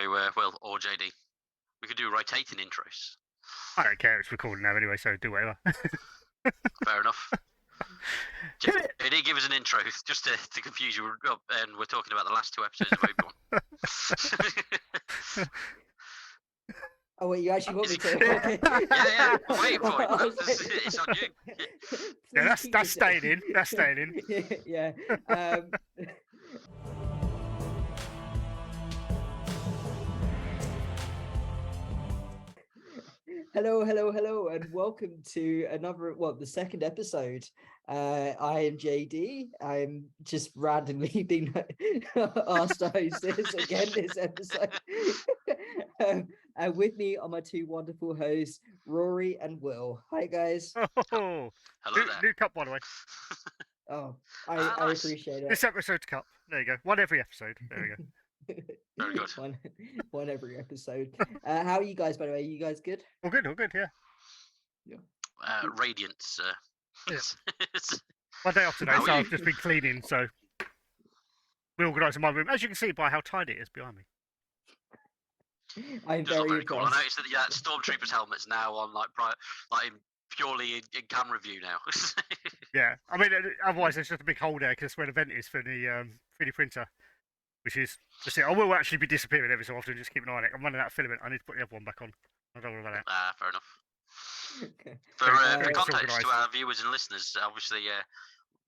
Will or JD. We could do rotating intros. I don't care. It's recording now anyway, so do whatever. Fair enough. JD, give us an intro just to confuse you. And we're talking about the last two episodes of Obi-Wan. Oh wait, you actually want me to? Okay. Yeah. I'm waiting for it. It's on you. Yeah, that's staying in. That's staying in. Yeah. Hello, and welcome to the second episode. I am JD. I'm just randomly being asked to host this again this episode. And with me are my two wonderful hosts, Rory and Will. Hi, guys. Oh, Hello new cup, by the way. Oh, nice. I appreciate it. This episode's cup. There you go. One every episode. There we go. Very good. One every episode. How are you guys, by the way? You guys good? All good, yeah. Radiance. Yes. One day off today, so I've just been cleaning, so reorganising my room. As you can see by how tidy it is behind me. I'm very cool. I noticed that Stormtroopers helmets now on purely in camera view now. Yeah, I mean, otherwise there's just a big hole there because where the vent is for the 3D printer, which is just it. I will actually be disappearing every so often. Just keep an eye on it. I'm running out of filament. I need to put the other one back on. I don't worry about that. Fair enough. Okay. For context to our viewers and listeners, obviously,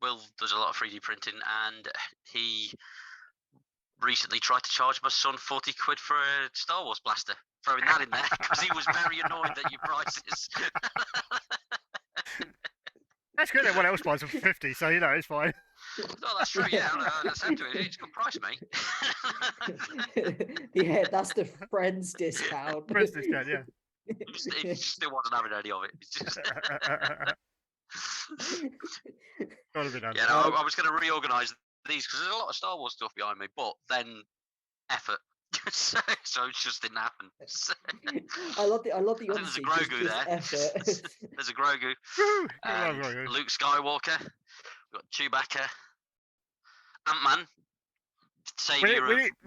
Will does a lot of 3D printing, and he recently tried to charge my son 40 quid for a Star Wars blaster, throwing that in there because he was very annoyed at your prices. That's good. Everyone else buys them for 50, so it's fine. Oh, that's true. Yeah, I said to him, it's a good price, mate. Yeah, that's the friends discount. Friends discount, yeah. He still wasn't having any of it. It's just... Yeah, no, I was going to reorganise these because there's a lot of Star Wars stuff behind me, but then effort. so it just didn't happen. I love the honesty. There's a Grogu there. There's a Grogu. Luke Skywalker. We've got Chewbacca. Ant-Man. We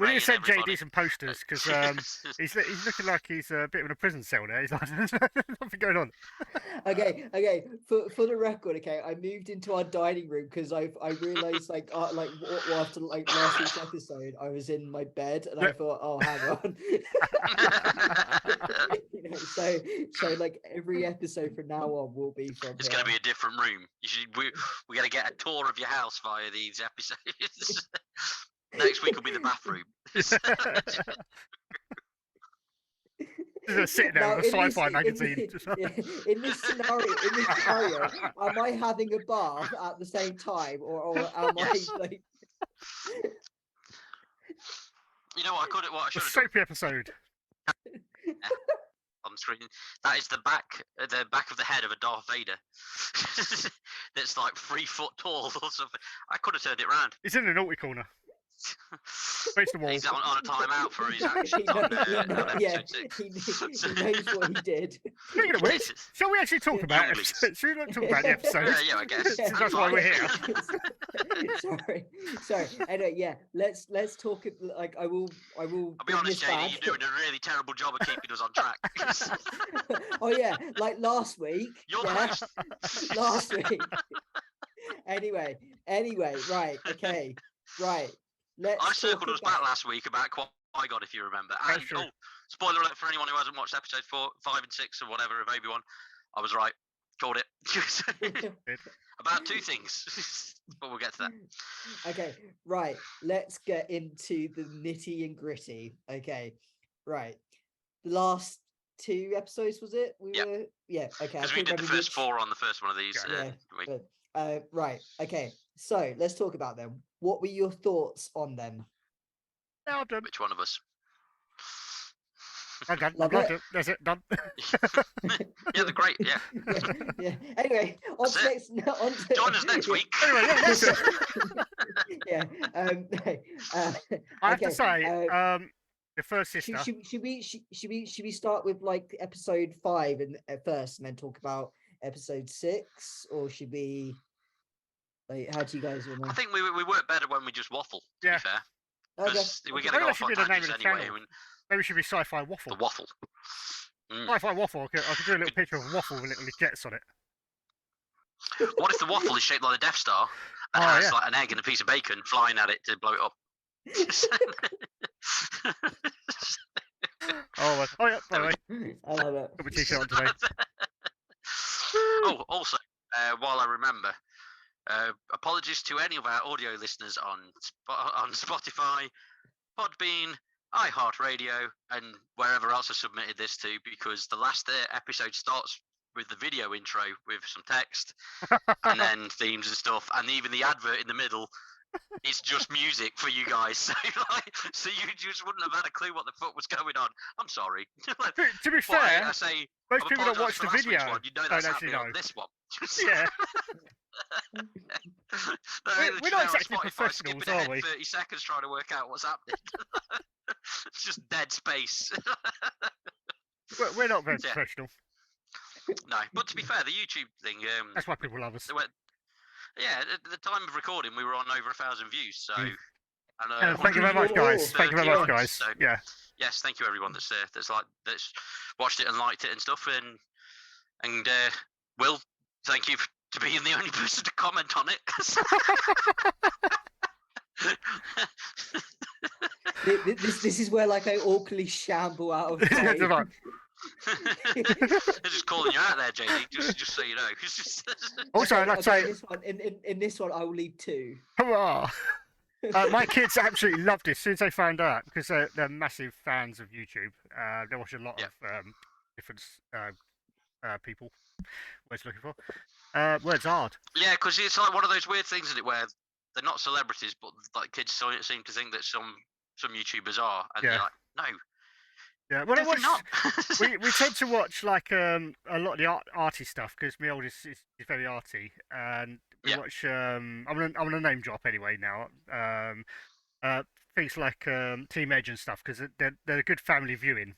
need to send JD some posters because he's looking like he's a bit in a prison cell there. He's like, there's nothing going on. Okay. For the record, okay, I moved into our dining room because I realised after last week's episode, I was in my bed and I thought, oh, hang on. So like every episode from now on will be from. It's going to be a different room. We got to get a tour of your house via these episodes. Next week will be the bathroom. Just sitting there with a sci-fi magazine. In this scenario, am I having a bath at the same time, or am I like? You know what? I should have done. Soapy episode. On screen, that is the back of the head of a Darth Vader. That's like 3 foot tall or something. I could have turned it round. It's in the naughty corner. Face the wall. He's on a timeout for his actions he knows what he did. Speaking of which, shall we actually talk about it? Should we not talk about the episode? Yeah, I guess. That's why we're here. Sorry. Anyway, yeah, let's talk. Like, I will. I'll be honest, JD, you're doing a really terrible job of keeping us on track. Oh yeah, like last week. You're the host. Last week. Anyway, right, okay, right. I circled us back last week about Qui-Gon, if you remember. And, spoiler alert for anyone who hasn't watched episode 4, 5 and 6 or whatever of Obi-Wan. I was right. Called it. About 2 things. But we'll get to that. Okay, right. Let's get into the nitty and gritty. Okay, right. The last 2 episodes, was it? Yeah, okay. Because we did the first 4 on the first one of these. Right, okay. So let's talk about them. What were your thoughts on them? Which one of us? I'm done. That's it. Done. Yeah, they're great. Yeah. Yeah. Anyway, join us next week. Anyway, yeah. I have to say, the first sister. Should we start with like episode 5 at first, and then talk about episode 6, or should we? Like, how do you guys remember? I think we work better when we just waffle. To be fair. Okay. Because we're Maybe going to go that off should on be the name tangents of the anyway. channel. And Maybe it should be Sci-Fi Waffle. the waffle. Sci-Fi Waffle. I could do a little picture of a waffle with little jets on it. What if the waffle is shaped like the Death Star and Oh, has yeah. like an egg and a piece of bacon flying at it to blow it up? Oh yeah, by the way, I love it. got my t-shirt on today. Oh, also, while I remember, apologies to any of our audio listeners on Spotify, Podbean, iHeartRadio, and wherever else I submitted this to, because the last episode starts with the video intro with some text and then themes and stuff, and even the advert in the middle. It's just music for you guys, so you just wouldn't have had a clue what the fuck was going on. I'm sorry. To be fair, I say most people don't apologise watch for the last week's video. one. You know Don't that's actually happening know. on this one. Yeah. No, We're not on exactly Spotify, professionals, skipping ahead are we? 30 seconds trying to work out what's happening. It's just dead space. We're not very Yeah. professional. No, but to be fair, the YouTube thing. That's why people love us. Yeah, at the time of recording, we were on over 1,000 views. So, And thank you very much, guys. Thank you very much, guys. So, Yeah. yes, thank you everyone that's watched it and liked it and stuff. And Will, thank you to being the only person to comment on it. This is where like I awkwardly shamble out of It's frame. like- I'm just calling you out there, JD, just so you know. Also, I'd like to say, In this one, I will leave 2. hurrah! My kids absolutely loved this as soon as they found out, because they're massive fans of YouTube. They watch a lot of different people. Words looking for? Words hard. Yeah, because it's like one of those weird things, isn't it, where they're not celebrities, but like kids seem to think that some YouTubers are, and Yeah. you're like, no, Yeah, well, definitely not. we tend to watch like a lot of the arty stuff because my oldest is very arty, and we watch. I'm gonna name drop anyway now. Things like Team Edge and stuff because they're a good family viewing.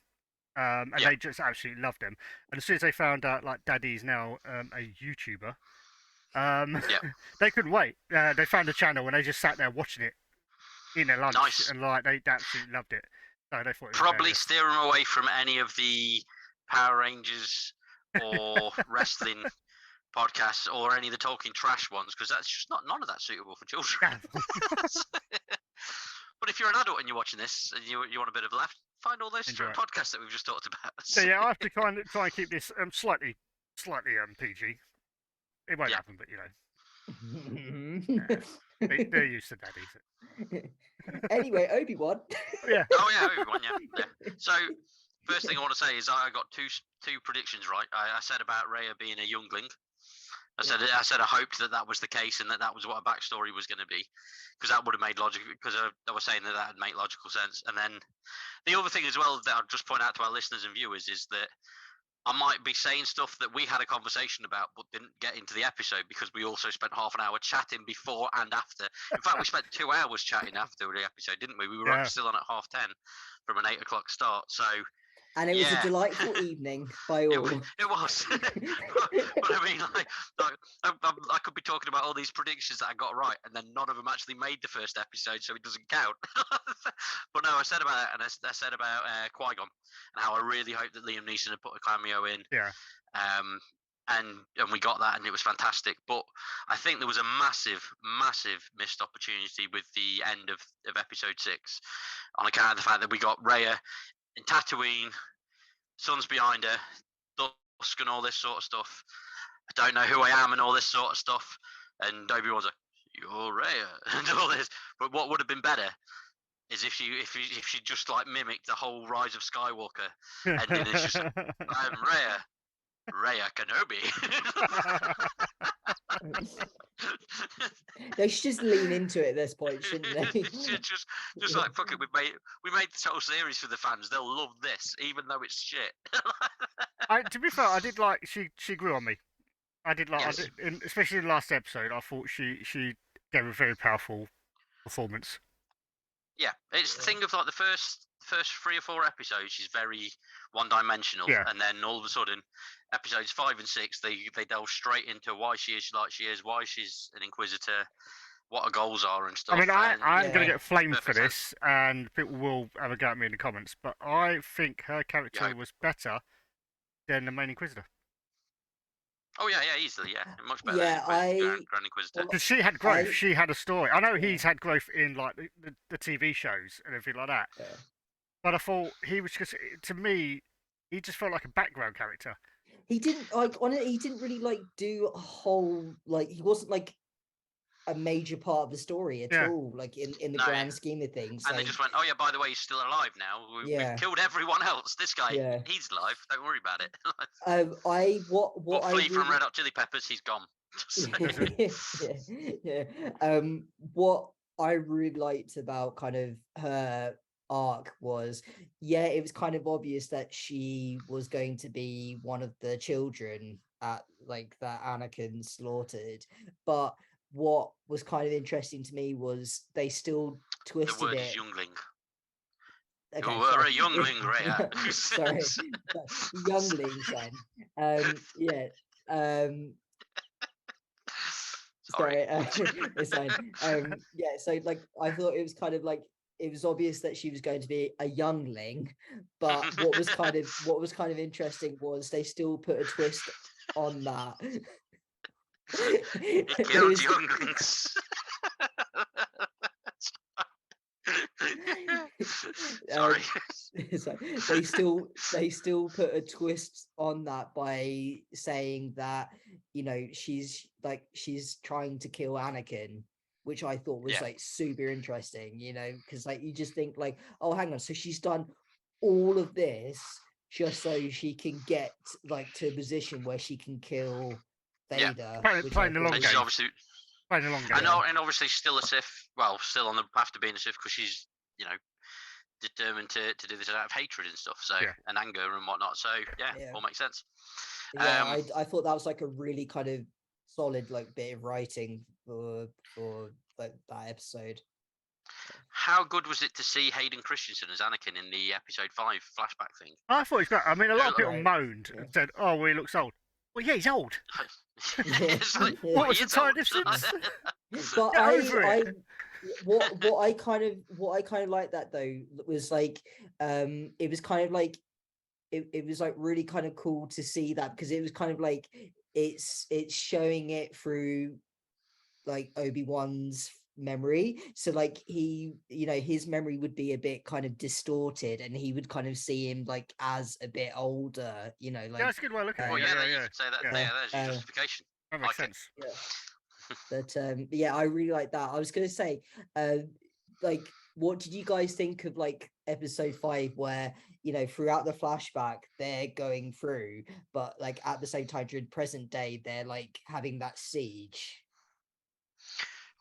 And they just absolutely love them. And as soon as they found out like Daddy's now a YouTuber, they couldn't wait. They found the channel and they just sat there watching it in their lunch, Nice. and like they absolutely loved it. So they thought it was Probably hilarious. steer them away from any of the Power Rangers or wrestling podcasts or any of the talking trash ones, because that's just none of that suitable for children. But if you're an adult and you're watching this and you want a bit of a laugh, find all those podcasts that we've just talked about. So yeah, I have to try and keep this slightly PG. It won't happen, but you know, they're used to Daddy. Anyway, Obi-Wan. Yeah. Oh yeah, Obi-Wan. Yeah. So first thing I want to say is I got two predictions right. I said about Raya being a youngling. I said I hoped that was the case and that was what a backstory was going to be, because that would have made logic. Because I was saying that would make logical sense. And then the other thing as well that I'll just point out to our listeners and viewers is that I might be saying stuff that we had a conversation about but didn't get into the episode because we also spent half an hour chatting before and after. In fact, we spent 2 hours chatting after the episode, didn't we? We were still on at 10:30 from an 8 o'clock start. So. And it was a delightful evening by all. It was. But I mean, I could be talking about all these predictions that I got right, and then none of them actually made the first episode, so it doesn't count. But no, I said about it, and I said about Qui-Gon, and how I really hope that Liam Neeson had put a cameo in. Yeah. And we got that, and it was fantastic. But I think there was a massive missed opportunity with the end of episode 6, on account of the fact that we got Raya in Tatooine, sun's behind her, dusk and all this sort of stuff. I don't know who I am and all this sort of stuff. And Obi-Wan's like, "You're Raya," and all this. But what would have been better is if she just like mimicked the whole Rise of Skywalker ending. It's just, I'm Raya Kenobi. They should just lean into it at this point, shouldn't they? just like, fuck it, we made this whole series for the fans. They'll love this, even though it's shit. To be fair, I did like she grew on me. I did like, Yes. especially in the last episode. I thought she gave a very powerful performance. Yeah, it's the thing of like the first 3 or 4 episodes, she's very one-dimensional, and then all of a sudden, episodes 5 and 6, they delve straight into why she is like she is, why she's an inquisitor, what her goals are and stuff. I mean, I'm going to Yeah. get flamed for Perfect this, and people will have a go at me in the comments, but I think her character Yeah. was better than the main Inquisitor. Oh yeah, easily, yeah, much better Yeah, than Grand Inquisitor. well, Because she had growth, I- she had a story. I know Yeah. he's had growth in like the TV shows and everything like that, yeah. but I thought he was just, to me, he just felt like a background character. He didn't like on it. He didn't really like do a whole like. He wasn't like a major part of the story at Yeah. all. Like in the No, grand scheme of things. And like, they just went, oh yeah, by the way, he's still alive now. Yeah. We've killed everyone else. This guy, Yeah. he's alive. Don't worry about it. what But I Flea from really- Red Hot Chili Peppers, he's gone. yeah. What I really liked about kind of her arc was, yeah, it was kind of obvious that she was going to be one of the children at like that Anakin slaughtered, but what was kind of interesting to me was they still The twisted word it. is youngling. Okay, You were sorry. a youngling, right? Sorry, younglings then. Yeah. Sorry. It's fine. Yeah, so like I thought it was kind of like it was obvious that she was going to be a youngling, but what was kind of interesting was they still put a twist on that. He It killed was- younglings. Sorry. So they still put a twist on that by saying that, you know, she's trying to kill Anakin, which I thought was Yeah. like super interesting, you know, because like you just think like, oh, hang on, so she's done all of this just so she can get like to a position where she can kill Yeah. Vader. Playing I the thought long And was- she's game. obviously, Playing the long game. I know, and obviously still a Sith. Well, still on the path to being a Sith because she's, you know, determined to do this out of hatred and stuff. So Yeah. and anger and whatnot. So yeah, Yeah. all makes sense. Yeah, Um, I thought that was like a really kind of solid like bit of writing for like that episode. How good was it to see Hayden Christensen as Anakin in the episode 5 flashback thing? I thought it was great. I mean, a lot of people Right, moaned yeah. and said, "Oh, well, he looks old." Well, yeah, he's old. It's like, Yeah. What was he the is time old. difference? But Get I over it. what I kind of like that though was like it was kind of like it was like really kind of cool to see that, because it was kind of like it's showing it through like Obi-Wan's memory, so like he, you know, his memory would be a bit kind of distorted and he would kind of see him like as a bit older, you know, Yeah, like that's a good way of looking at Well, it. yeah, Yeah, you yeah, could say that. yeah. Yeah, there's your Uh, justification. That makes Like it. sense. yeah. But yeah, I really like that. I was gonna say, like, what did you guys think of like episode 5, where, you know, throughout the flashback they're going through, but like at the same time during present day they're like having that siege.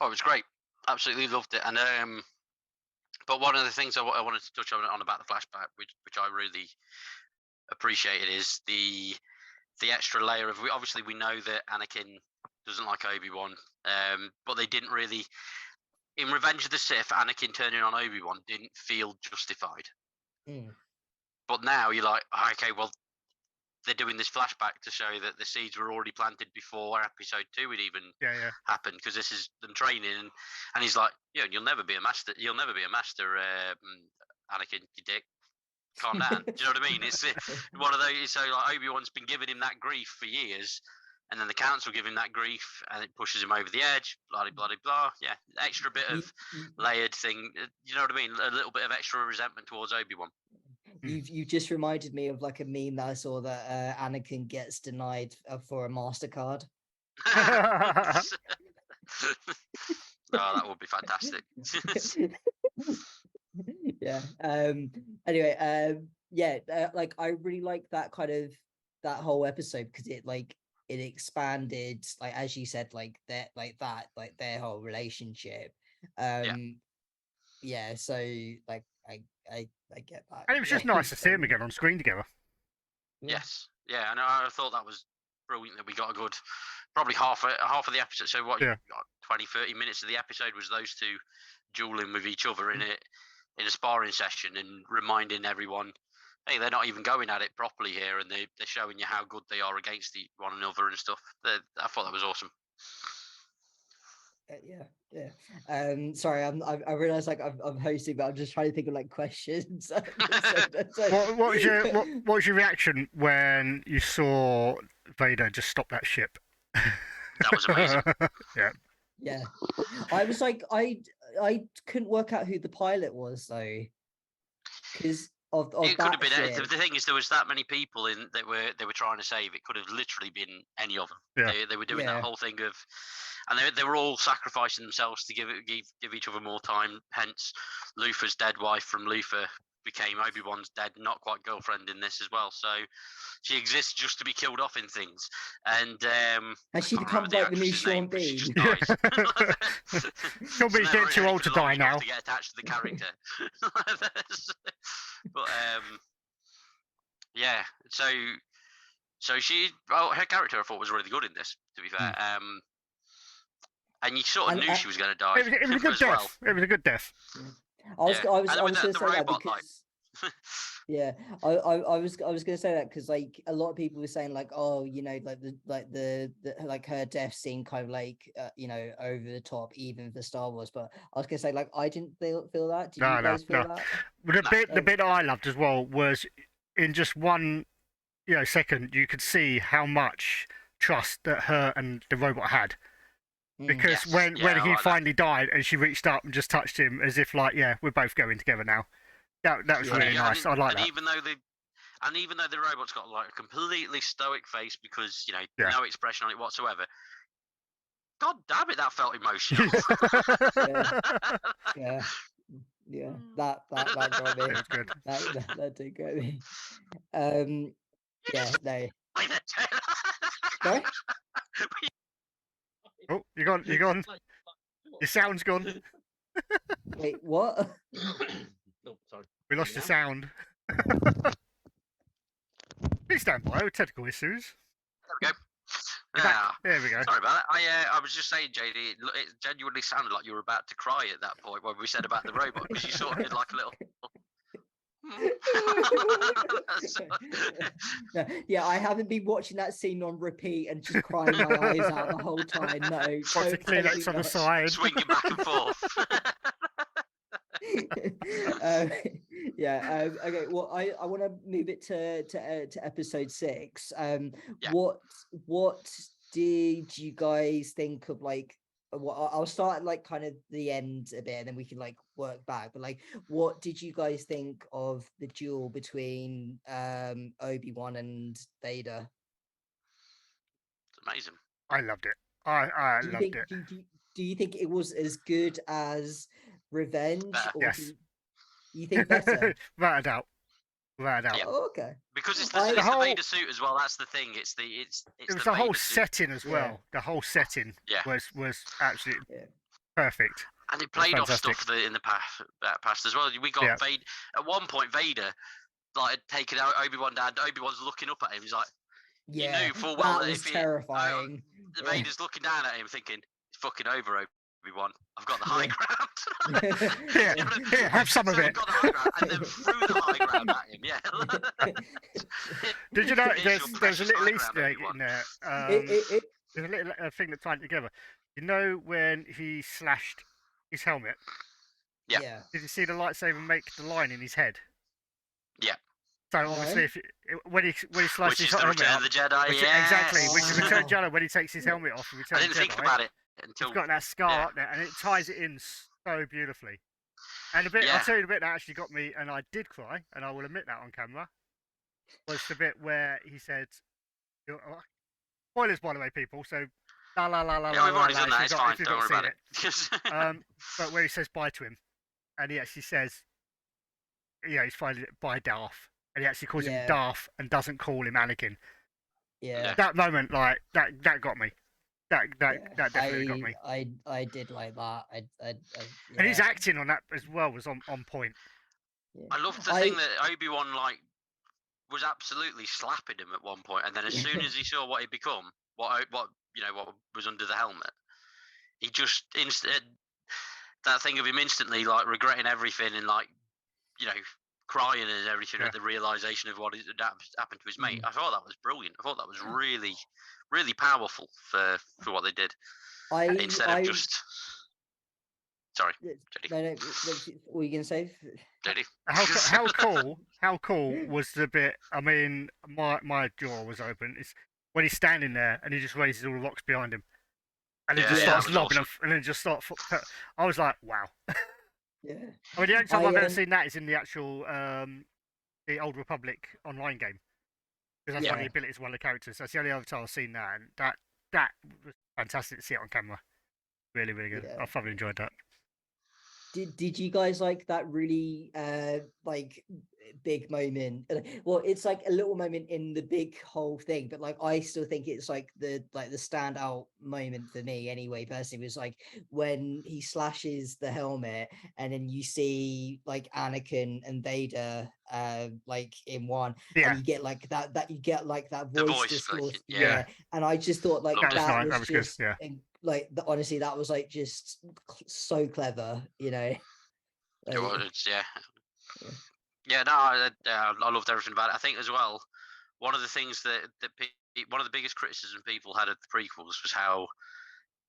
Oh, it was great. Absolutely loved it. And but one of the things I wanted to touch on about the flashback, which I really appreciated, is the extra layer of, obviously we know that Anakin doesn't like Obi-Wan, but they didn't really, in Revenge of the Sith, Anakin turning on Obi-Wan didn't feel justified. Mm. But now you're like, okay, well, they're doing this flashback to show that the seeds were already planted before episode 2 had even Yeah. happened, because this is them training, and he's like, yeah, you'll never be a master, Anakin, you dick. Calm down. Do you know what I mean? It's one of those. So like Obi-Wan's been giving him that grief for years, and then the council give him that grief, and it pushes him over the edge. Blah blah blah blah. Yeah, extra bit of layered thing. You know what I mean? A little bit of extra resentment towards Obi-Wan. You just reminded me of like a meme that I saw that Anakin gets denied for a MasterCard. Oh, that would be fantastic. Yeah. Anyway, yeah, like I really like that kind of that whole episode, because it like it expanded, like as you said, like their whole relationship. Yeah, so like I get that. And it was just nice to see them again on screen together. Yes. Yeah, and I thought that was brilliant that we got a good, probably half of the episode. So what, Yeah. 20, 30 minutes of the episode was those two dueling with each other in a sparring session, and reminding everyone, hey, they're not even going at it properly here, and they're showing you how good they are against one another and stuff. I thought that was awesome. Yeah. Sorry, I realize like I'm hosting, but I'm just trying to think of like questions. What was your reaction when you saw Vader just stop that ship? That was amazing. Yeah. Yeah, I was like, I couldn't work out who the pilot was though, because of It could have that been. ship. The thing is, there was that many people in that they were trying to save. It could have literally been any of them. Yeah. They were doing Yeah. that whole thing of, and they were all sacrificing themselves to give each other more time. Hence, Luther's dead wife from Luther became Obi-Wan's dead, not quite girlfriend in this as well. So she exists just to be killed off in things. And Has she I can't become remember like the new actress's name, Sean but she just Bean? dies. Sean Bean's getting too old to die now. To get attached to the character. But yeah, so she, well, her character I thought was really good in this, to be fair. And you sort of knew she was going to die. It was a good as death. well. It was a good death. I was Yeah. going And to with say the that robot, because yeah, I was going to say that because like a lot of people were saying like, oh, you know, like the like her death scene kind of like you know, over the top even for Star Wars. But I was going to say like I didn't feel that. Did you guys feel that? But the bit that I loved as well was in just one, second you could see how much trust that her and the robot had. Because when he finally died and she reached up and just touched him as if like, yeah, we're both going together now. That was really nice. I like that. Even though the robot's got like a completely stoic face because no expression on it whatsoever. God damn it, that felt emotional. Yeah. That got me. It was good. That did get me. Yeah, no. Sorry? Oh, you're gone. Your sound's gone. Wait, what? Oh, sorry. We lost your sound. Please stand by with technical issues. There we go. There we go. Sorry about that. I was just saying, JD, it genuinely sounded like you were about to cry at that point when we said about the robot because you sort of did like a little. Yeah, I haven't been watching that scene on repeat and just crying my eyes out the whole time. No, What's the Kleenex on the side? Swinging back and forth. Yeah. Okay. Well, I want to move it to episode 6. Yeah. What did you guys think of like? Well, I'll start at like kind of the end a bit, and then we can like work back. But like, what did you guys think of the duel between Obi-Wan and Vader? It's amazing. I loved it. I loved it. Do you think it was as good as Revenge? Or yes. You think better? Without a doubt. Yeah. Oh, okay. Because it's the Vader suit as well. That's the thing. It was the whole setting as well. Yeah. The whole setting was absolutely perfect. And it played off stuff in the past as well. We got Vader at one point. Vader like had taken out Obi-Wan down. Obi-Wan's looking up at him. He's like, you knew full well that was terrifying. Vader's looking down at him, thinking, "It's fucking over, Obi-Wan. I've got the high ground." Here, have some of it. Got the high ground, and then threw the high ground at him. Yeah. Did you know there's a little Easter egg in there? There's a little thing that tied together. You know when he slashed his helmet? Yeah. Did you see the lightsaber make the line in his head? Yeah. So obviously, when he slashes his helmet Return of the Jedi, exactly, which is Return of the Jedi when he takes his helmet off. I didn't think about it until he's got that scar up there, and it ties it in so beautifully. And I'll tell you the bit that actually got me, and I did cry, and I will admit that on camera, was the bit where he said, spoilers by the way, people. So la la la la. Yeah, we've already done that. It's fine. Don't worry about it. But where he says bye to him, and he actually says, he's finally bye Darth. And he actually calls him Darth and doesn't call him Anakin. Yeah. That moment, like that got me. That definitely got me. I did like that. And his acting on that as well was on point. Yeah. I loved the thing that Obi-Wan was absolutely slapping him at one point, and then as soon as he saw what he'd become, what was under the helmet, he just that thing of him instantly like regretting everything and crying and everything at the realization of what had happened to his mate. I thought that was brilliant. I thought that was really, really powerful for what they did. instead of just. Sorry, JD. No, what were you gonna say? JD. How cool was the bit? I mean, my jaw was open. It's when he's standing there and he just raises all the rocks behind him, and then just starts lobbing them, and then just start. I was like, wow. Yeah. I mean, the only time I've ever seen that is in the actual the Old Republic online game, because that's one of the abilities of one of the characters. That's the only other time I've seen that, and that was fantastic to see it on camera. Really, really good. I thoroughly enjoyed that. Did you guys like that really like big moment? Well, it's like a little moment in the big whole thing, but like I still think it's like the standout moment for me anyway personally was like when he slashes the helmet and then you see like Anakin and Vader like in one, and you get like that voice discourse. Yeah. And I just thought like that was just good. Like honestly, that was like just so clever, you know. Like, no, I loved everything about it. I think as well, one of the things that one of the biggest criticisms people had of the prequels was how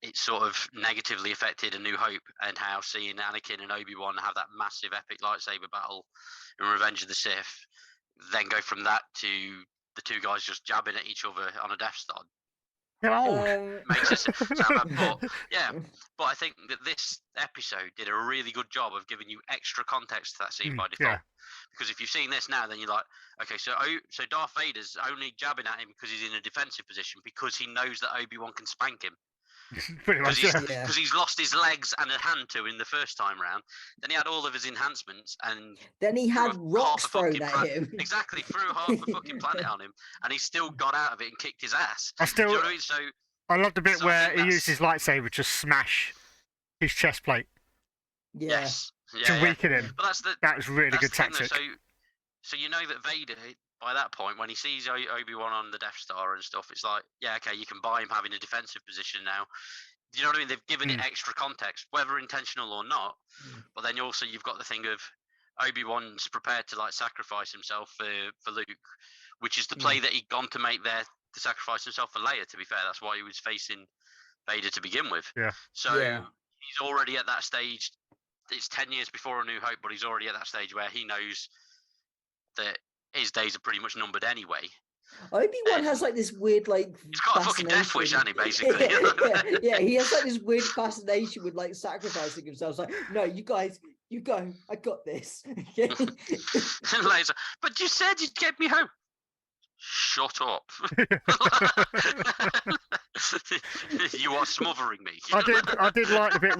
it sort of negatively affected A New Hope, and how seeing Anakin and Obi-Wan have that massive epic lightsaber battle in Revenge of the Sith, then go from that to the two guys just jabbing at each other on a Death Star. They're old. Makes it sound bad, but I think that this episode did a really good job of giving you extra context to that scene by default. Because if you've seen this now, then you're like, okay, so Darth Vader's only jabbing at him because he's in a defensive position, because he knows that Obi-Wan can spank him. Pretty much, because he's lost his legs and a hand to in the first time round. Then he had all of his enhancements, and then he had rocks thrown at him. Exactly, threw half the fucking planet on him, and he still got out of it and kicked his ass. I love the bit where he used his lightsaber to smash his chest plate. Yes. To weaken him. But that was really good tactic. So you know that Vader, by that point, when he sees Obi-Wan on the Death Star and stuff, it's like, yeah, okay, you can buy him having a defensive position now. Do you know what I mean? They've given it extra context, whether intentional or not. But then also you've got the thing of Obi-Wan's prepared to like sacrifice himself for Luke, which is the play that he'd gone to make there to sacrifice himself for Leia. To be fair, that's why he was facing Vader to begin with. So he's already at that stage. It's 10 years before A New Hope, but he's already at that stage where he knows that his days are pretty much numbered anyway. Obi-Wan has like this weird like he's got a fucking death wish, hasn't he, basically? He has like this weird fascination with like sacrificing himself. It's like, no, you guys, you go, I got this. Later, but you said you'd get me home. Shut up. You are smothering me. I did like the bit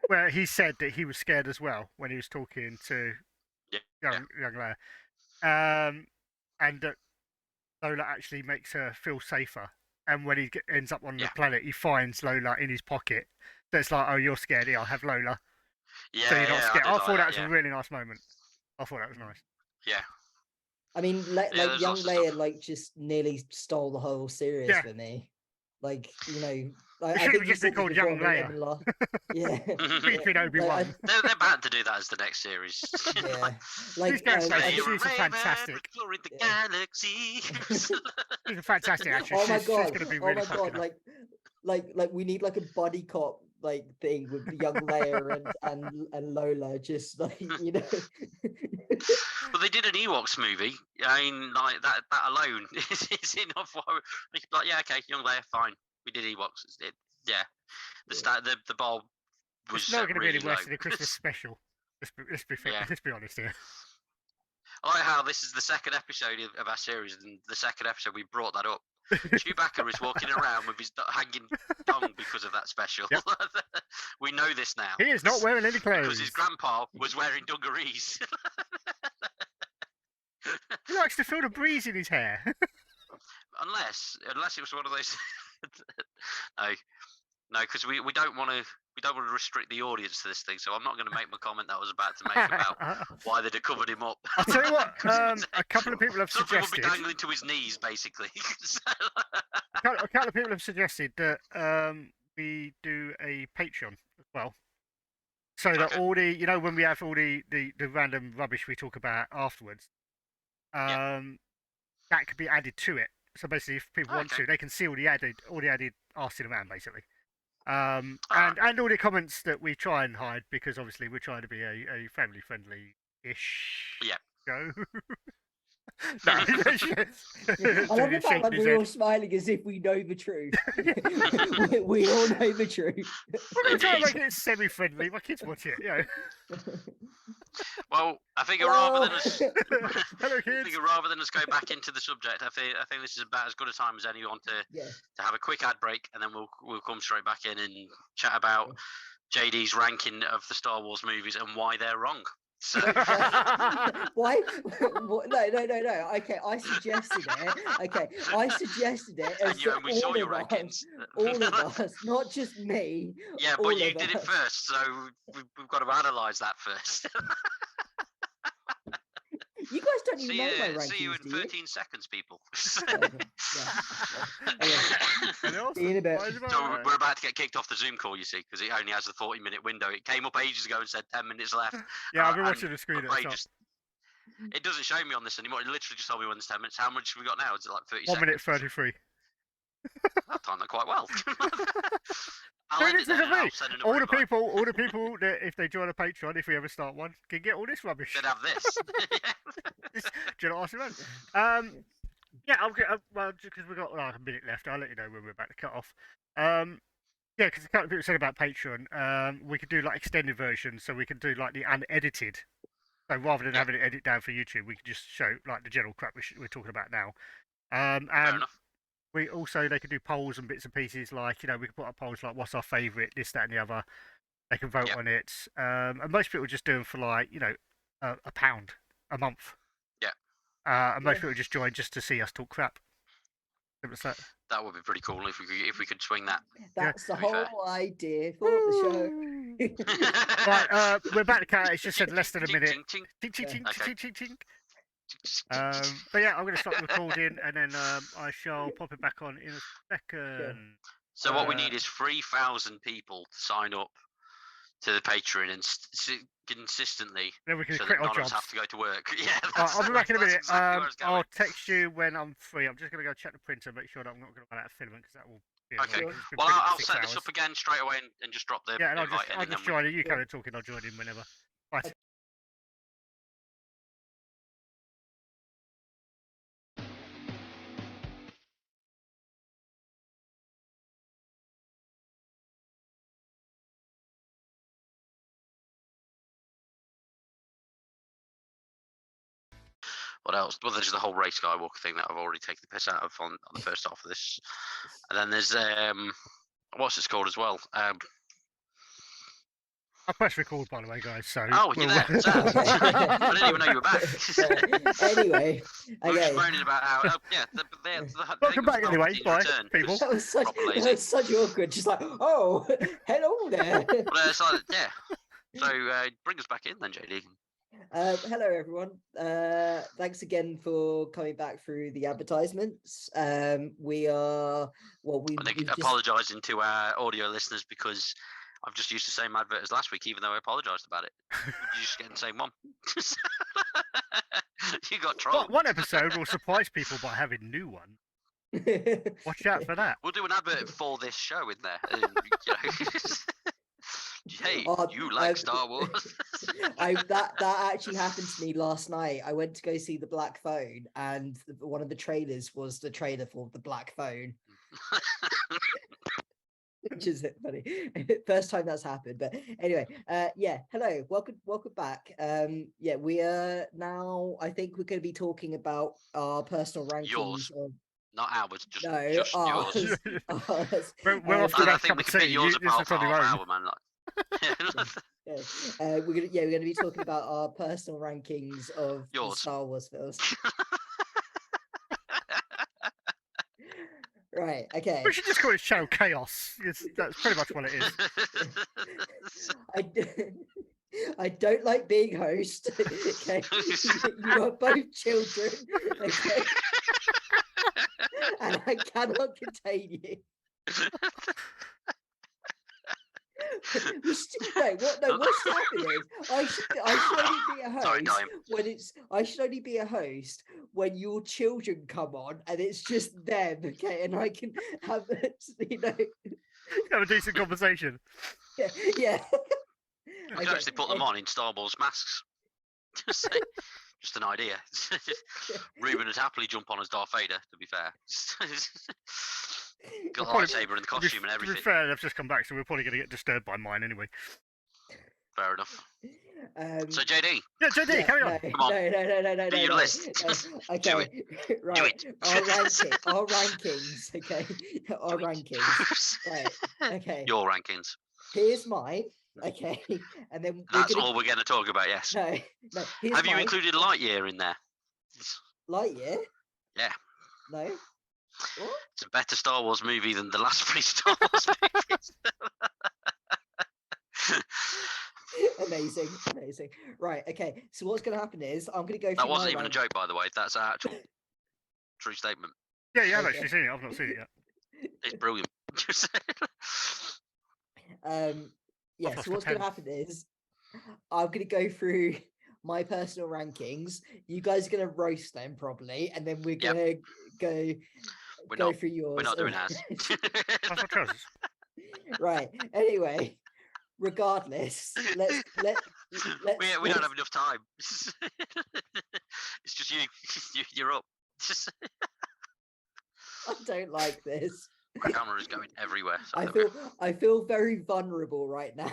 where he said that he was scared as well when he was talking to young Leia, and that Lola actually makes her feel safer. And when he ends up on the planet, he finds Lola in his pocket. So it's like, oh, you're scared. I'll have Lola. So you're not scared. I thought that was a really nice moment. I thought that was nice. Yeah. I mean, like young Leia, like just nearly stole the whole series for me. Like, you know, like, I think just be called Young Leia. Yeah. Beefing Obi-Wan. They're bound to do that as the next series. Like, these guys are fantastic. Exploring the galaxy. She's a fantastic actress. Oh my god! She's gonna be really like we need like a buddy cop like thing with young Leia and Lola, just like, you know. Well, they did an Ewoks movie. I mean, like that alone is enough. Like, yeah, okay, young Leia, fine. We did Ewoks. The bar was. It's not going to really be any worse low. than a Christmas special. Let's be fair. Let's be honest here. I like how this is the second episode of our series, and the second episode we brought that up. Chewbacca is walking around with his hanging tongue because of that special. Yep. We know this now. He is not wearing any clothes. Because his grandpa was wearing dungarees. He likes to feel the breeze in his hair. Unless it was one of those. No, because we don't want to restrict the audience to this thing. So I'm not going to make my comment that I was about to make about why they'd have covered him up. I'll tell you what. A couple of people have Something suggested. would be dangling to his knees, basically. A couple of people have suggested that we do a Patreon as well. So that all the, you know, when we have all the random rubbish we talk about afterwards, that could be added to it. So basically, if people want Okay. to, they can see all the added arsing around, basically. Alright. And all the comments that we try and hide because obviously we're trying to be a family friendly ish Yeah. show. No, I love the Julia's fact that shaking his we're all head. smiling as if we know the truth. we all know the truth. We're trying to Indeed. make it semi-friendly. My kids watch it, you know. Well, I figure Hello. rather than us, Hello, I kids. figure rather than us go back into the subject, I think this is about as good a time as anyone Yeah. to have a quick ad break, and then we'll come straight back in and chat about JD's ranking of the Star Wars movies and why they're wrong. So Why? No. Okay, I suggested it. Okay, I suggested it. and we saw your us, rankings. all of us, not just me. Yeah, all but you of did it us. first, so we've got to analyse that first. You guys don't even know my rankings, see you in do 13 seconds, people. See you in a bit. So we're about to get kicked off the Zoom call, you see, because it only has a 40-minute window. It came up ages ago and said 10 minutes left. Yeah, I've been and watching the screen at the Ray top. it doesn't show me on this anymore. It literally just told me when it's 10 minutes. How much have we got now? Is it like 30 1 minute seconds? 33. I've timed that quite well. I'll No, end this it there isn't and I'll me. send All the invite. people that if they join a Patreon, if we ever start one, can get all this rubbish. They'd have this. Do you know what I mean? Yeah, I'll get well because we've got like a minute left. I'll let you know when we're about to cut off. Yeah, because a couple of people said about Patreon, we could do like extended versions, so we can do like the unedited. So rather than having it edit down for YouTube, we can just show like the general crap we're talking about now. Fair And enough. we also they could do polls and bits and pieces like we could put up polls like what's our favourite, this, that, and the other. They can vote on it, and most people just do them for like £1 a month. Yeah. And most people just join just to see us talk crap. That would be pretty cool if we could swing that. That's the to be fair. whole idea for the show. Right, we're back to cat. It's just said less than a minute. Tink, tink, Tink, tink, tink, Okay. tink, tink, tink. But yeah, I'm going to stop recording and then I shall pop it back on in a second. So what we need is 3,000 people to sign up to the Patreon and consistently, Then we can so quit that our none of us jobs. have to go to work. Yeah, I'll be back in a minute. Exactly where I was going. I'll text you when I'm free. I'm just going to go check the printer, make sure that I'm not going to run out of filament because that will be Okay. annoying, 'cause it's been Well, printed for I'll 6 set this hours. up again straight away and just drop the Yeah, and invite in, I'll and just then join. You carry on talking. I'll join in whenever. Right. What else? Well, there's the whole Ray Skywalker thing that I've already taken the piss out of on the first half of this, and then there's what's it called as well? I pressed record, by the way, guys. So. Oh, you're there. Sad. I didn't even know you were back. Anyway, We were just okay. moaning about how Welcome back anyway, bye, people. That was such awkward. Just like, oh, hello there. But it's like, yeah. So bring us back in then, JD. Hello everyone. Thanks again for coming back through the advertisements. We are Apologising to our audio listeners because I've just used the same advert as last week, even though I apologised about it. You're just getting the same one. You got trolled. One episode will surprise people by having a new one. Watch out for that. We'll do an advert for this show in there. Hey, you like Star Wars? That actually happened to me last night. I went to go see The Black Phone, and one of the trailers was the trailer for The Black Phone. Which is funny. First time that's happened. But anyway, hello, welcome back. We are now. I think we're going to be talking about our personal rankings. Yours. Not ours, just yours. Ours. We're off to that cup of tea. Yours apart for half hour, man. We're gonna be talking about our personal rankings of the Star Wars films. Right. Okay. We should just call it Channel Chaos. That's pretty much what it is. I don't like being host. Okay. You are both children. Okay. And I cannot contain you. No, what? No, what should happen is I should only be a Sorry, host time. when I should only be a host when your children come on and it's just them, okay, and I can have Have a decent conversation. yeah. We could actually put them on in Star Wars masks. Just an idea. Ruben would happily jump on as Darth Vader, to be fair. Got a lightsaber and the costume and everything. To be fair, they've just come back, so we're probably going to get disturbed by mine anyway. Fair enough. So JD. Yeah, JD, carry on. Come on. No. Do your list. Okay, Do it. right. Do it. Our rankings. Okay, our rankings. Right. Okay. Your rankings. Here's mine. Okay, and then That's all we're going to talk about. Yes. No. Have you included Lightyear in there? Lightyear? Yeah. No. What? It's a better Star Wars movie than the last 3 Star Wars movies. Amazing. Right. Okay. So what's going to happen is I'm going to go. That wasn't even a joke, by the way. That's an actual true statement. Yeah, you have actually seen it. I've not seen it yet. It's brilliant. Yeah. So what's going to happen is I'm going to go through my personal rankings. You guys are going to roast them probably, and then we're going to go through yours. We're not doing ours. Right. Anyway, regardless, let's we don't have enough time. It's just you're up. I don't like this. The camera is going everywhere. So I feel very vulnerable right now.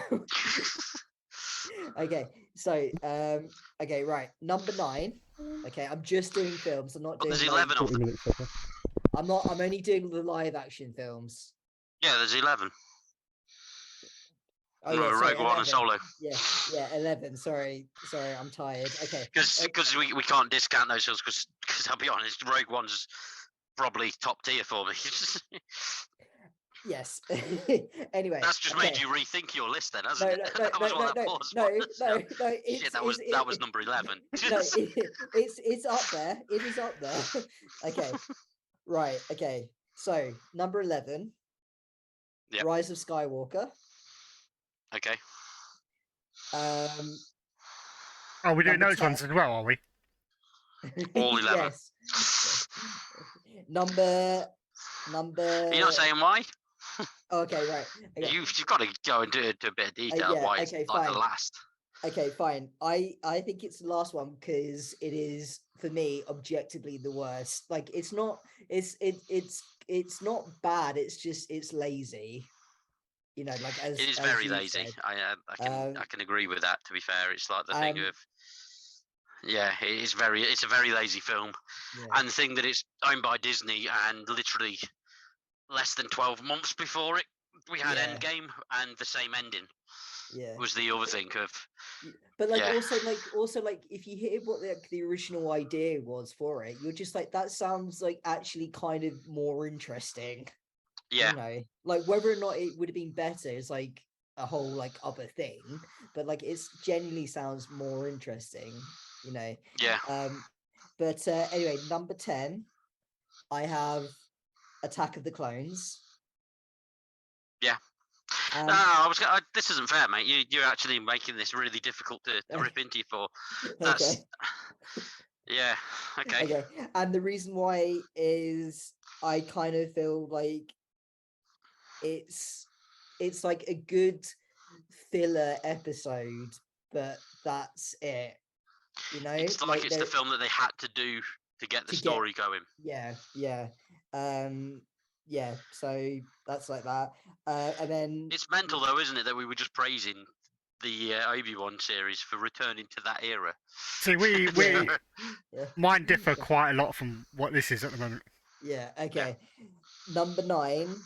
Okay, so okay, right. Number 9. Okay, I'm just doing films. I'm not doing. There's 11 of them. I'm only doing the live action films. Yeah, there's 11. Oh yeah, sorry, Rogue One and Solo. Yeah, 11. Sorry, I'm tired. Okay. Because we can't discount those films because I'll be honest, Rogue One's probably top tier for me. Yes. Anyway. That's just made you rethink your list then, hasn't it? That was number 11. It's up there. It is up there. Okay. Right. Okay. So number 11. Yep. Rise of Skywalker. Okay. Are we doing those ones as well, are we? All 11. Yes. Number. You're not saying why? Okay, right. Okay. You've got to go into a bit of detail why it's like fine. the last. Okay, fine. I think it's the last one because it is for me objectively the worst. Like it's not not bad. It's lazy. You know, like as it is as very you lazy. said. I can agree with that. To be fair, it's like the thing of it's a very lazy film, and the thing that it's owned by Disney and literally less than 12 months before it we had Endgame and the same ending. Yeah, was the other thing of. But also if you hear what the original idea was for it, you're just like that sounds like actually kind of more interesting. Yeah, you know, like whether or not it would have been better is like a whole like other thing, but like it's genuinely sounds more interesting, you know. Yeah. But anyway, number 10, I have Attack of the Clones. Yeah. This isn't fair, mate. You're actually making this really difficult to rip into you for. That's. Okay. Yeah. Okay. Okay. And the reason why is I kind of feel like it's like a good filler episode, but that's it. You know, it's like it's the film that they had to do to get the story going. Yeah. So that's like that. And then it's mental though, isn't it, that we were just praising the Obi-Wan series for returning to that era. See, we mine differ quite a lot from what this is at the moment. Yeah. Okay. Yeah. Number 9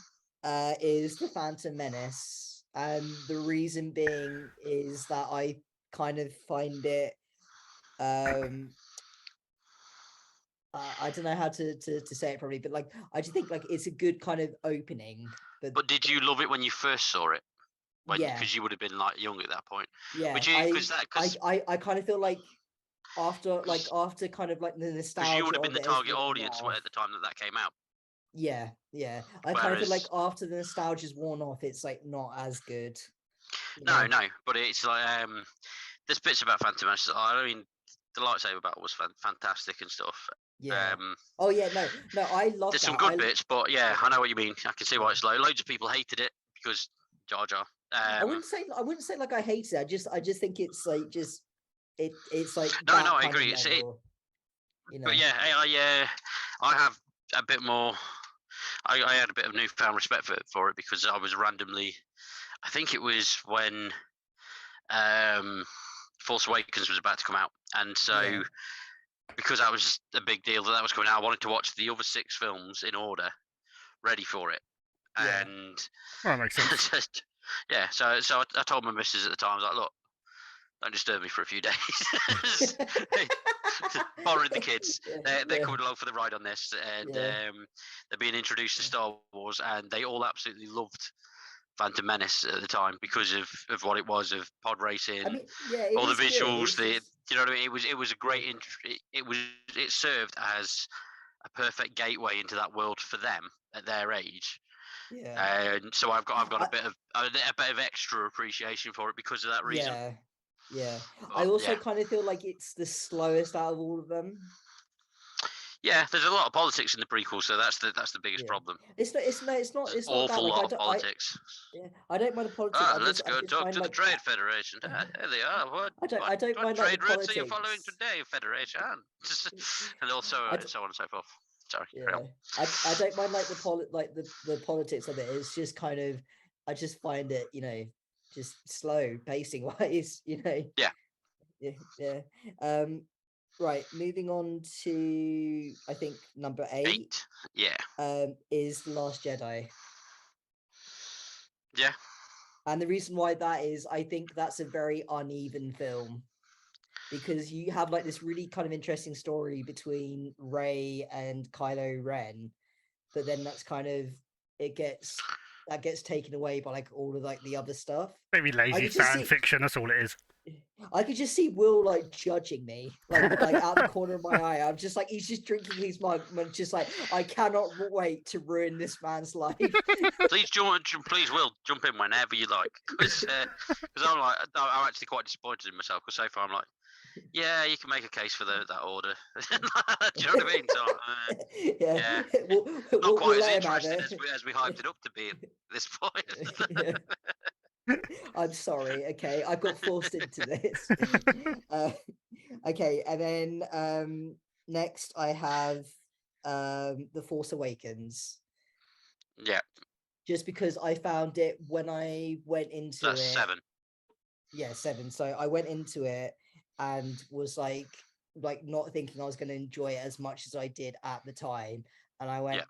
is The Phantom Menace, and the reason being is that I kind of find it. I don't know how to say it properly, but like I just think like it's a good kind of opening. But did you love it when you first saw it? Because you would have been like young at that point. Yeah. Would you? I kind of feel like after kind of like the nostalgia. Because you would have been the target audience at the time that came out. Yeah. I kind of feel like after the nostalgia's worn off, it's like not as good. No, but it's like there's bits about Phantom Menace. I mean, the lightsaber battle was fantastic and stuff. Yeah. Oh yeah, no, I love There's that. some good bits, but yeah, I know what you mean. I can see why it's low. Loads of people hated it because Jar Jar. I wouldn't say like I hate it. I just think it's like it's like No, that I kind agree. of level, you know. But yeah, I have a bit more. I had a bit of newfound respect for it because I was randomly. I think it was when Force Awakens was about to come out, and so because that was a big deal that was coming out, I wanted to watch the other 6 films in order, ready for it, and Well, that makes sense. yeah. So I told my missus at the time, I was like, look, don't disturb me for a few days. Borrowing the kids, they're coming along for the ride on this, and they're being introduced to Star Wars, and they all absolutely loved Phantom Menace at the time because of what it was, of pod racing, I mean, all the good. visuals. You know what I mean? It was a great. It served as a perfect gateway into that world for them at their age. Yeah. And so I've got a bit of extra appreciation for it because of that reason. Yeah. But, I also kind of feel like it's the slowest out of all of them. Yeah, there's a lot of politics in the prequel, so that's the biggest problem. It's not Awful that. lot of politics. I don't mind the politics. Let's go talk to the Trade Federation. There they are. What I don't mind trade like the routes politics. are you following today, Federation? And also so on and so forth. Sorry. Yeah, I don't mind like the politics of it. It's just kind of, I just find it, just slow pacing wise, Yeah. Yeah. Right, moving on to I think number 8. Yeah. Is The Last Jedi. Yeah. And the reason why that is, I think that's a very uneven film. Because you have like this really kind of interesting story between Rey and Kylo Ren, but then that's kind of that gets taken away by like all of like the other stuff. Maybe lazy fan fiction. That's all it is. I could just see Will like judging me, like out the corner of my eye. I'm just like, he's just drinking his mug, and just like, I cannot wait to ruin this man's life. Please, Will, jump in whenever you like, because I'm actually quite disappointed in myself because so far I'm like, yeah, you can make a case for that order. Do you know what I mean? So, yeah. Not quite as interesting as we hyped it up to be at this point. I'm sorry. Okay, I got forced into this. Okay, and then next I have The Force Awakens. Yeah. Just because I found it when I went into That's 7. Yeah, 7. So I went into it and was like not thinking I was going to enjoy it as much as I did at the time, and I went,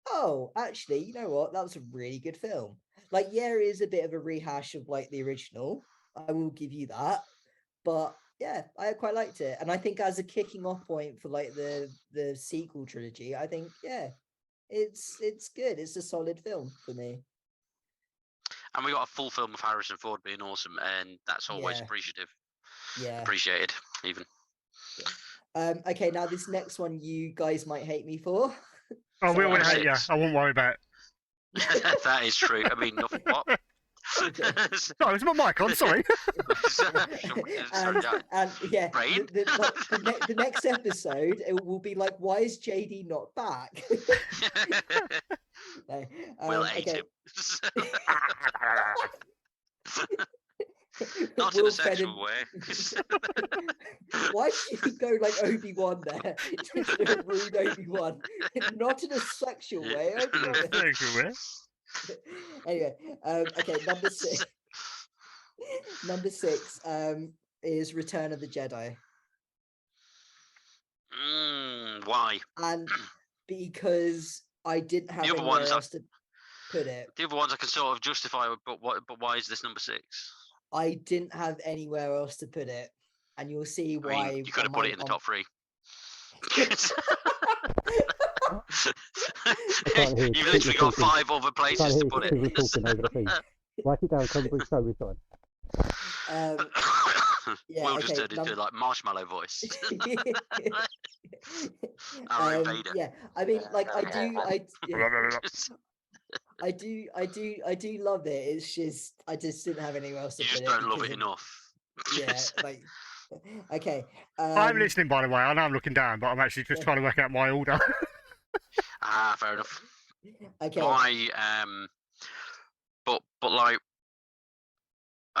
oh, actually, you know what? That was a really good film. Like, yeah, it is a bit of a rehash of like the original. I will give you that, but yeah, I quite liked it, and I think as a kicking off point for like the sequel trilogy, I think it's good. It's a solid film for me. And we got a full film of Harrison Ford being awesome, and that's always appreciated even. Okay, now this next one you guys might hate me for. Oh, we already hate you. I won't worry about it. That is true. I mean, nothing. What? No, it's my mic on. Sorry. and yeah, the next episode it will be like, why is JD not back? No, we'll hate him. Not in a sexual way. Why did you go like Obi-Wan there? Just a rude Obi-Wan. Not in a sexual way. Anyway, okay, number 6 is Return of the Jedi. Why? And because I didn't have anywhere else to put it. The other ones I can sort of justify, but why is this number 6? I didn't have anywhere else to put it, and you'll see why. I mean, you could have put it in the top 3. You've literally got 5 other places to put it. Write it down. Come show me time. Will just turned into like marshmallow voice. Vader. Yeah, I mean, like I do love it. It's just I just didn't have anywhere else to You put just it don't love because it of, enough. yeah, like okay. I'm listening, by the way. I know I'm looking down, but I'm actually just trying to work out my order. Fair enough. Okay. Why? But like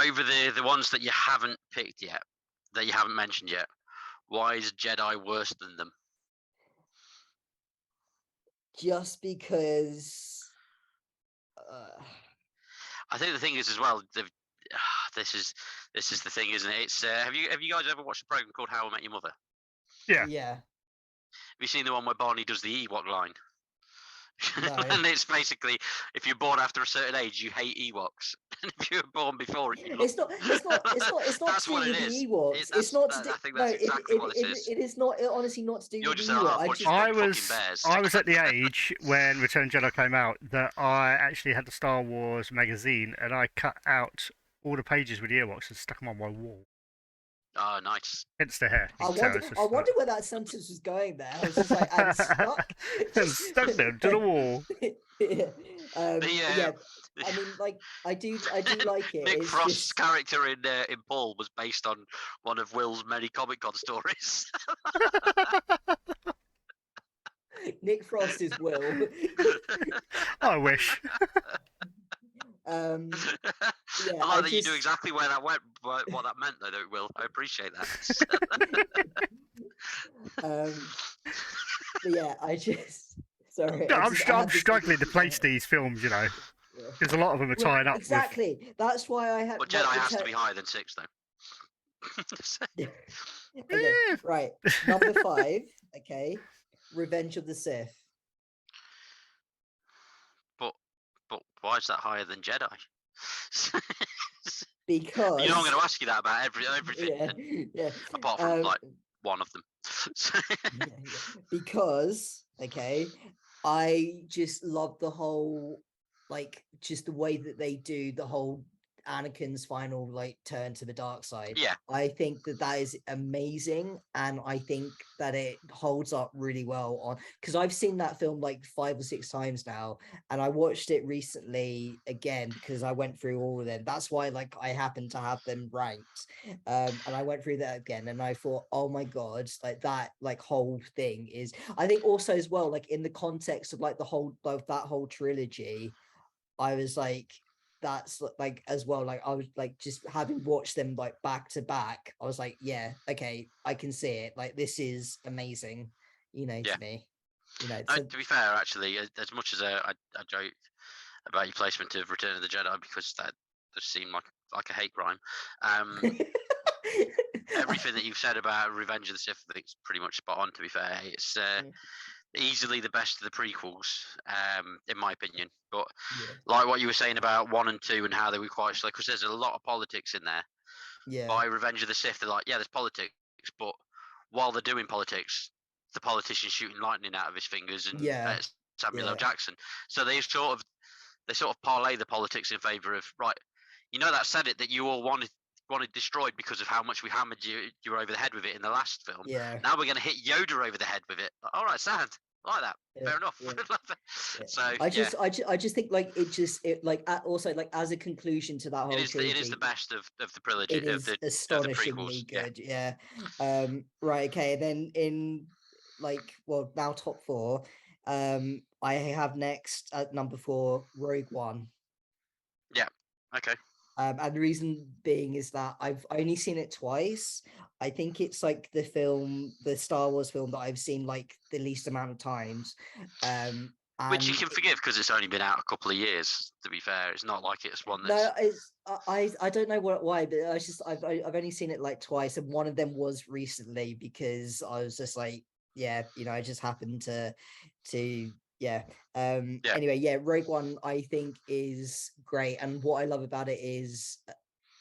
over the ones that you haven't picked yet, that you haven't mentioned yet, why is Jedi worse than them? Just because I think the thing is as well. This is the thing, isn't it? It's have you guys ever watched a program called How I Met Your Mother? Yeah. yeah. Have you seen the one where Barney does the Ewok line? No. And it's basically, if you're born after a certain age, you hate Ewoks, and if you were born before it, you love. It's not That's to do what with it the is. Ewoks. It's not to do. I think No, that's exactly what it is. it is not. Honestly, not to do You're with just the like, Ewok. oh, I bunch just of I fucking was bears. I was at the age when Return of the Jedi came out that I actually had the Star Wars magazine and I cut out all the pages with the Ewoks and stuck them on my wall. Oh, nice. Hence the hair. I wonder where that sentence was going there. I was just like, and stuck. And stuck them to the wall. Yeah. The, Yeah. I mean, like, I do like it. Nick It's Frost's just character in Paul was based on one of Will's many Comic Con stories. Nick Frost is Will. I wish. Yeah, I like that you knew exactly where that went, what that meant, though, Will. I appreciate that. But yeah, I just sorry. No, I I'm, just- I I'm had this- struggling to place these films, you know, Yeah. because a lot of them are Well, tied up exactly. That's why I had. But Jedi has to be higher than 6, though. Okay, right. Number 5. Okay, Revenge of the Sith. But why is that higher than Jedi? Because You know, I'm going to ask you that about everything, yeah. apart from like one of them. Yeah. Because okay, I just love the whole, like, just the way that they do the whole Anakin's final like turn to the dark side. Yeah. I think that is amazing, and I think that it holds up really well on, because I've seen that film like 5 or 6 times now, and I watched it recently again because I went through all of them. That's why like I happen to have them ranked, and I went through that again, and I thought, oh my god, like that like whole thing is, I think also as well, like in the context of like the whole of that whole trilogy, I was like, that's like as well, like I was like, just having watched them like back to back, I was like, yeah, okay, I can see it, like this is amazing, you know. Yeah. To me, you know. No, So to be fair, actually, as much as I joke about your placement of Return of the Jedi, because that does seem like a hate crime. Everything that you've said about Revenge of the Sith, I think it's pretty much spot on. To be fair, it's easily the best of the prequels, in my opinion. But yeah, like what you were saying about 1 and 2 and how they were quite slow, because there's a lot of politics in there. yeah, By Revenge of the Sith, they're like, yeah, there's politics, but while they're doing politics, the politician's shooting lightning out of his fingers and Yeah, Samuel L. yeah. Jackson. So they sort of parlay the politics in favour of, right, you know, that said it that you all wanted destroyed because of how much we hammered you over the head with it in the last film. Yeah. Now we're going to hit Yoda over the head with it. All right, sound like that. Yeah, Fair enough. yeah. So I just think like it like also like as a conclusion to that whole trilogy, it is the best of the trilogy. it is astonishingly good. Yeah. Right. Okay. Then in like, well, now top 4. I have next at number 4 Rogue One. Yeah. Okay. And the reason being is that I've only seen it twice. I think it's like the Star Wars film that I've seen like the least amount of times. Which you And can forgive because it's only been out a couple of years. To be fair, it's not like it's one that's. no, it's I don't know why, but I just I've only seen it like twice, and one of them was recently because I was just like, yeah, you know, I just happened to yeah. Yeah. Anyway, yeah, Rogue One I think is great, and what I love about it is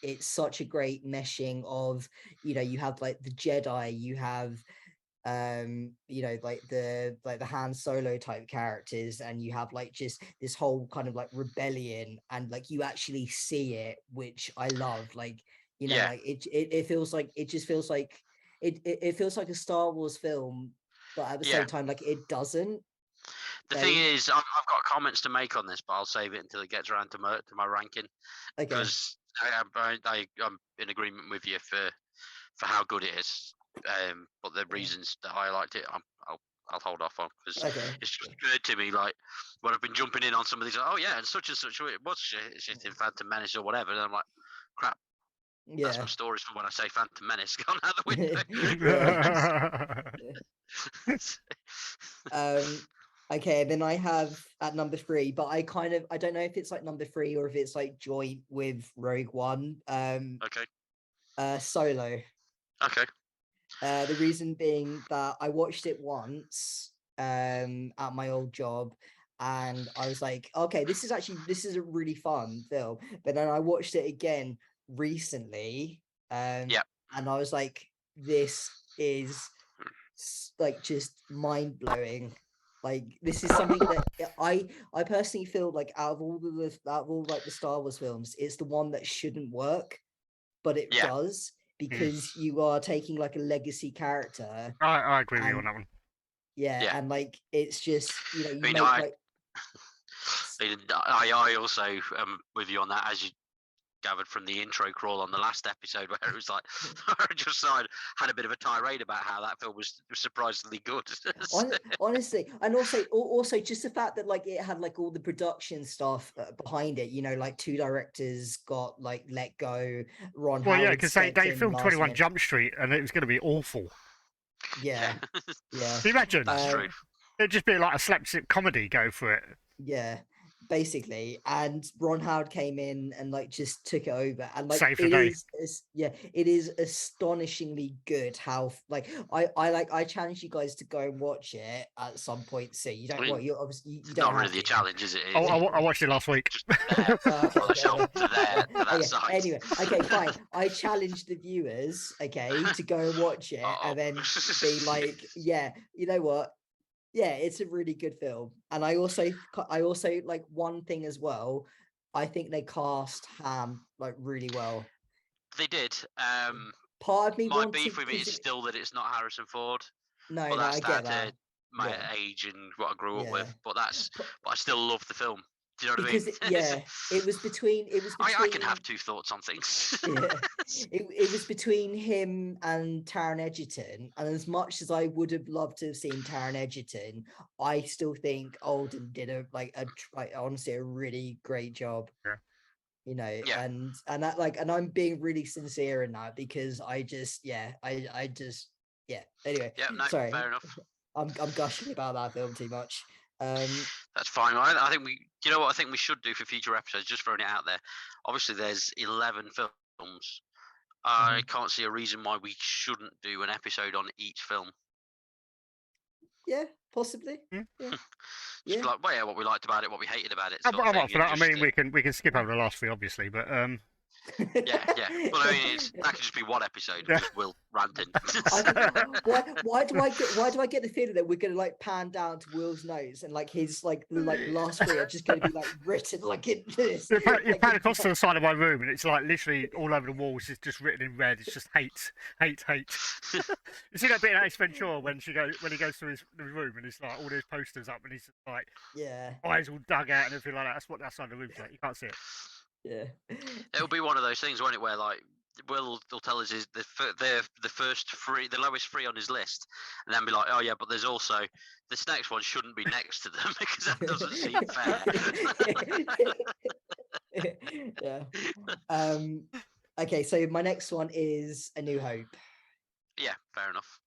it's such a great meshing of, you know, you have like the Jedi, you have you know, like the Han Solo type characters, and you have like just this whole kind of like rebellion, and like you actually see it, which I love. Like, you know, Yeah. like it feels like, it just feels like it feels like a Star Wars film, but at the Yeah. same time like it doesn't. The thing is, I've got comments to make on this, but I'll save it until it gets around to my ranking, Okay. because I'm in agreement with you for how good it is. But the reasons that I liked it, I'll hold off on, because Okay. it's just occurred to me, like, when I've been jumping in on some of these, like, oh yeah, and such, it was shit in Phantom Menace or whatever, and I'm like, crap, that's Yeah. my stories for when I say Phantom Menace gone out the window. Okay, then I have at number 3, but I don't know if it's like number 3 or if it's like joint with Rogue One. Okay. Solo. Okay. The reason being that I watched it once at my old job, and I was like, okay, this is a really fun film. But then I watched it again recently, and I was like, this is like just mind blowing. Like, this is something that I personally feel like out of all like the Star Wars films, it's the one that shouldn't work, but it does, because you are taking like a legacy character. I agree with you on that one. Yeah, and like it's just, you know, I also am with you on that, as you gathered from the intro crawl on the last episode, where it was like I just had a bit of a tirade about how that film was surprisingly good. Honestly, and also just the fact that like it had like all the production stuff behind it, you know, like 2 directors got like let go. Ron Well, Howard, yeah, because they filmed 21 Jump Street and it was going to be awful. Yeah. Can you imagine? That's true. It'd just be like a slapstick comedy. Go for it. Yeah, basically. And Ron Howard came in and like just took it over, and like Save the day. It is astonishingly good. How like I challenge you guys to go and watch it at some point. See, you don't. Well, you obviously you don't. Not really a challenge, is it? I watched it last week. Anyway, okay, fine. I challenge the viewers, okay, to go and watch it, and then be like, yeah, you know what? Yeah, it's a really good film. And I also like one thing as well. I think they cast Ham like really well. They did. Part of me my beef with it is still that it's not Harrison Ford. No, but that's I get that. My age and what I grew up with. But I still love the film. Do you know what I mean? It was between. I can have 2 thoughts on things. It was between him and Taron Egerton, and as much as I would have loved to have seen Taron Egerton, I still think Alden did honestly a really great job. Yeah. You know, and that and I'm being really sincere in that, because I just anyway. Yeah, no, sorry. fair enough. I'm gushing about that film too much. That's fine. I think you know what I think we should do for future episodes, just throwing it out there. Obviously there's 11 films. I can't see a reason why we shouldn't do an episode on each film. Yeah, possibly. Just like, well, what we liked about it, what we hated about it. I'm up for that. I mean, we can skip over the last 3, obviously, but yeah. Well, I mean, that could just be one episode with Will ranting. Why do I get the feeling that we're gonna like pan down to Will's nose, and like his like last 3 are just gonna be like written like in this? You pan across to the side of my room, and it's like literally all over the walls. It's just written in red. It's just hate. You see that bit in Ace Ventura when he goes to his room and it's like all those posters up, and he's just like eyes all dug out and everything like that. That's what that side of the room's like. You can't see it. Yeah, it'll be one of those things, won't it, where like Will tell us is the first 3, the lowest 3 on his list, and then be like, oh yeah, but there's also this next one shouldn't be next to them because that doesn't seem fair. Yeah. Okay, so my next one is A New Hope. Yeah, fair enough.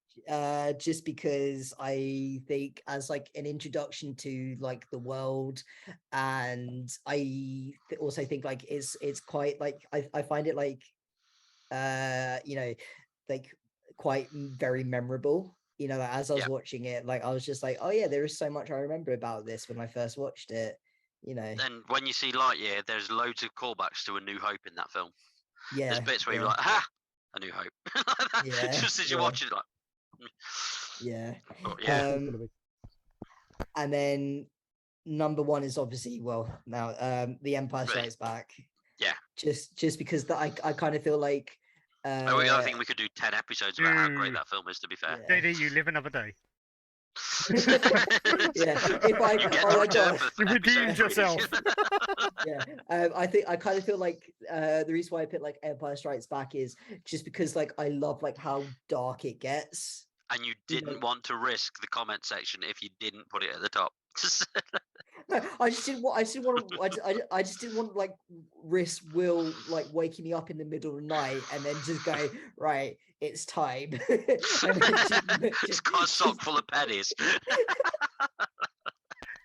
Just because I think as like an introduction to like the world, and I also think like it's quite like I find it like you know, like quite very memorable. You know, as I was watching it, like I was just like, oh yeah, there is so much I remember about this when I first watched it. You know, and when you see Lightyear, there's loads of callbacks to A New Hope in that film. Yeah, there's bits where you're like, ha, A New Hope. Just as you watch it, like. And then number 1 is obviously now The Empire Strikes Back. Just because I kind of feel like I think we could do 10 episodes about how great that film is, to be fair. JD, you live another day. Yeah, if I, You get oh my return god, for You the redeemed episode. yourself. yeah. I think I kind of feel like the reason why I picked like Empire Strikes Back is just because like I love like how dark it gets. And you You know. didn't want to risk the comment section if you didn't put it at the top. No, I just didn't want. I just didn't want. I just didn't want like risk Will like waking me up in the middle of the night and then just go right. It's time. And then It's got a sock full of pennies.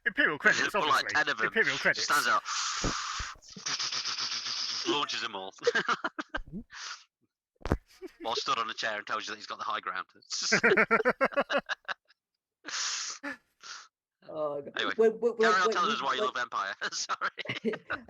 Imperial credits, Or obviously. like 10 of them. Imperial credits. Stands out. Launches them all. While stood on a chair and tells you that he's got the high ground. Oh, God. Anyway, Well, Carry on telling us why you love Empire. Sorry.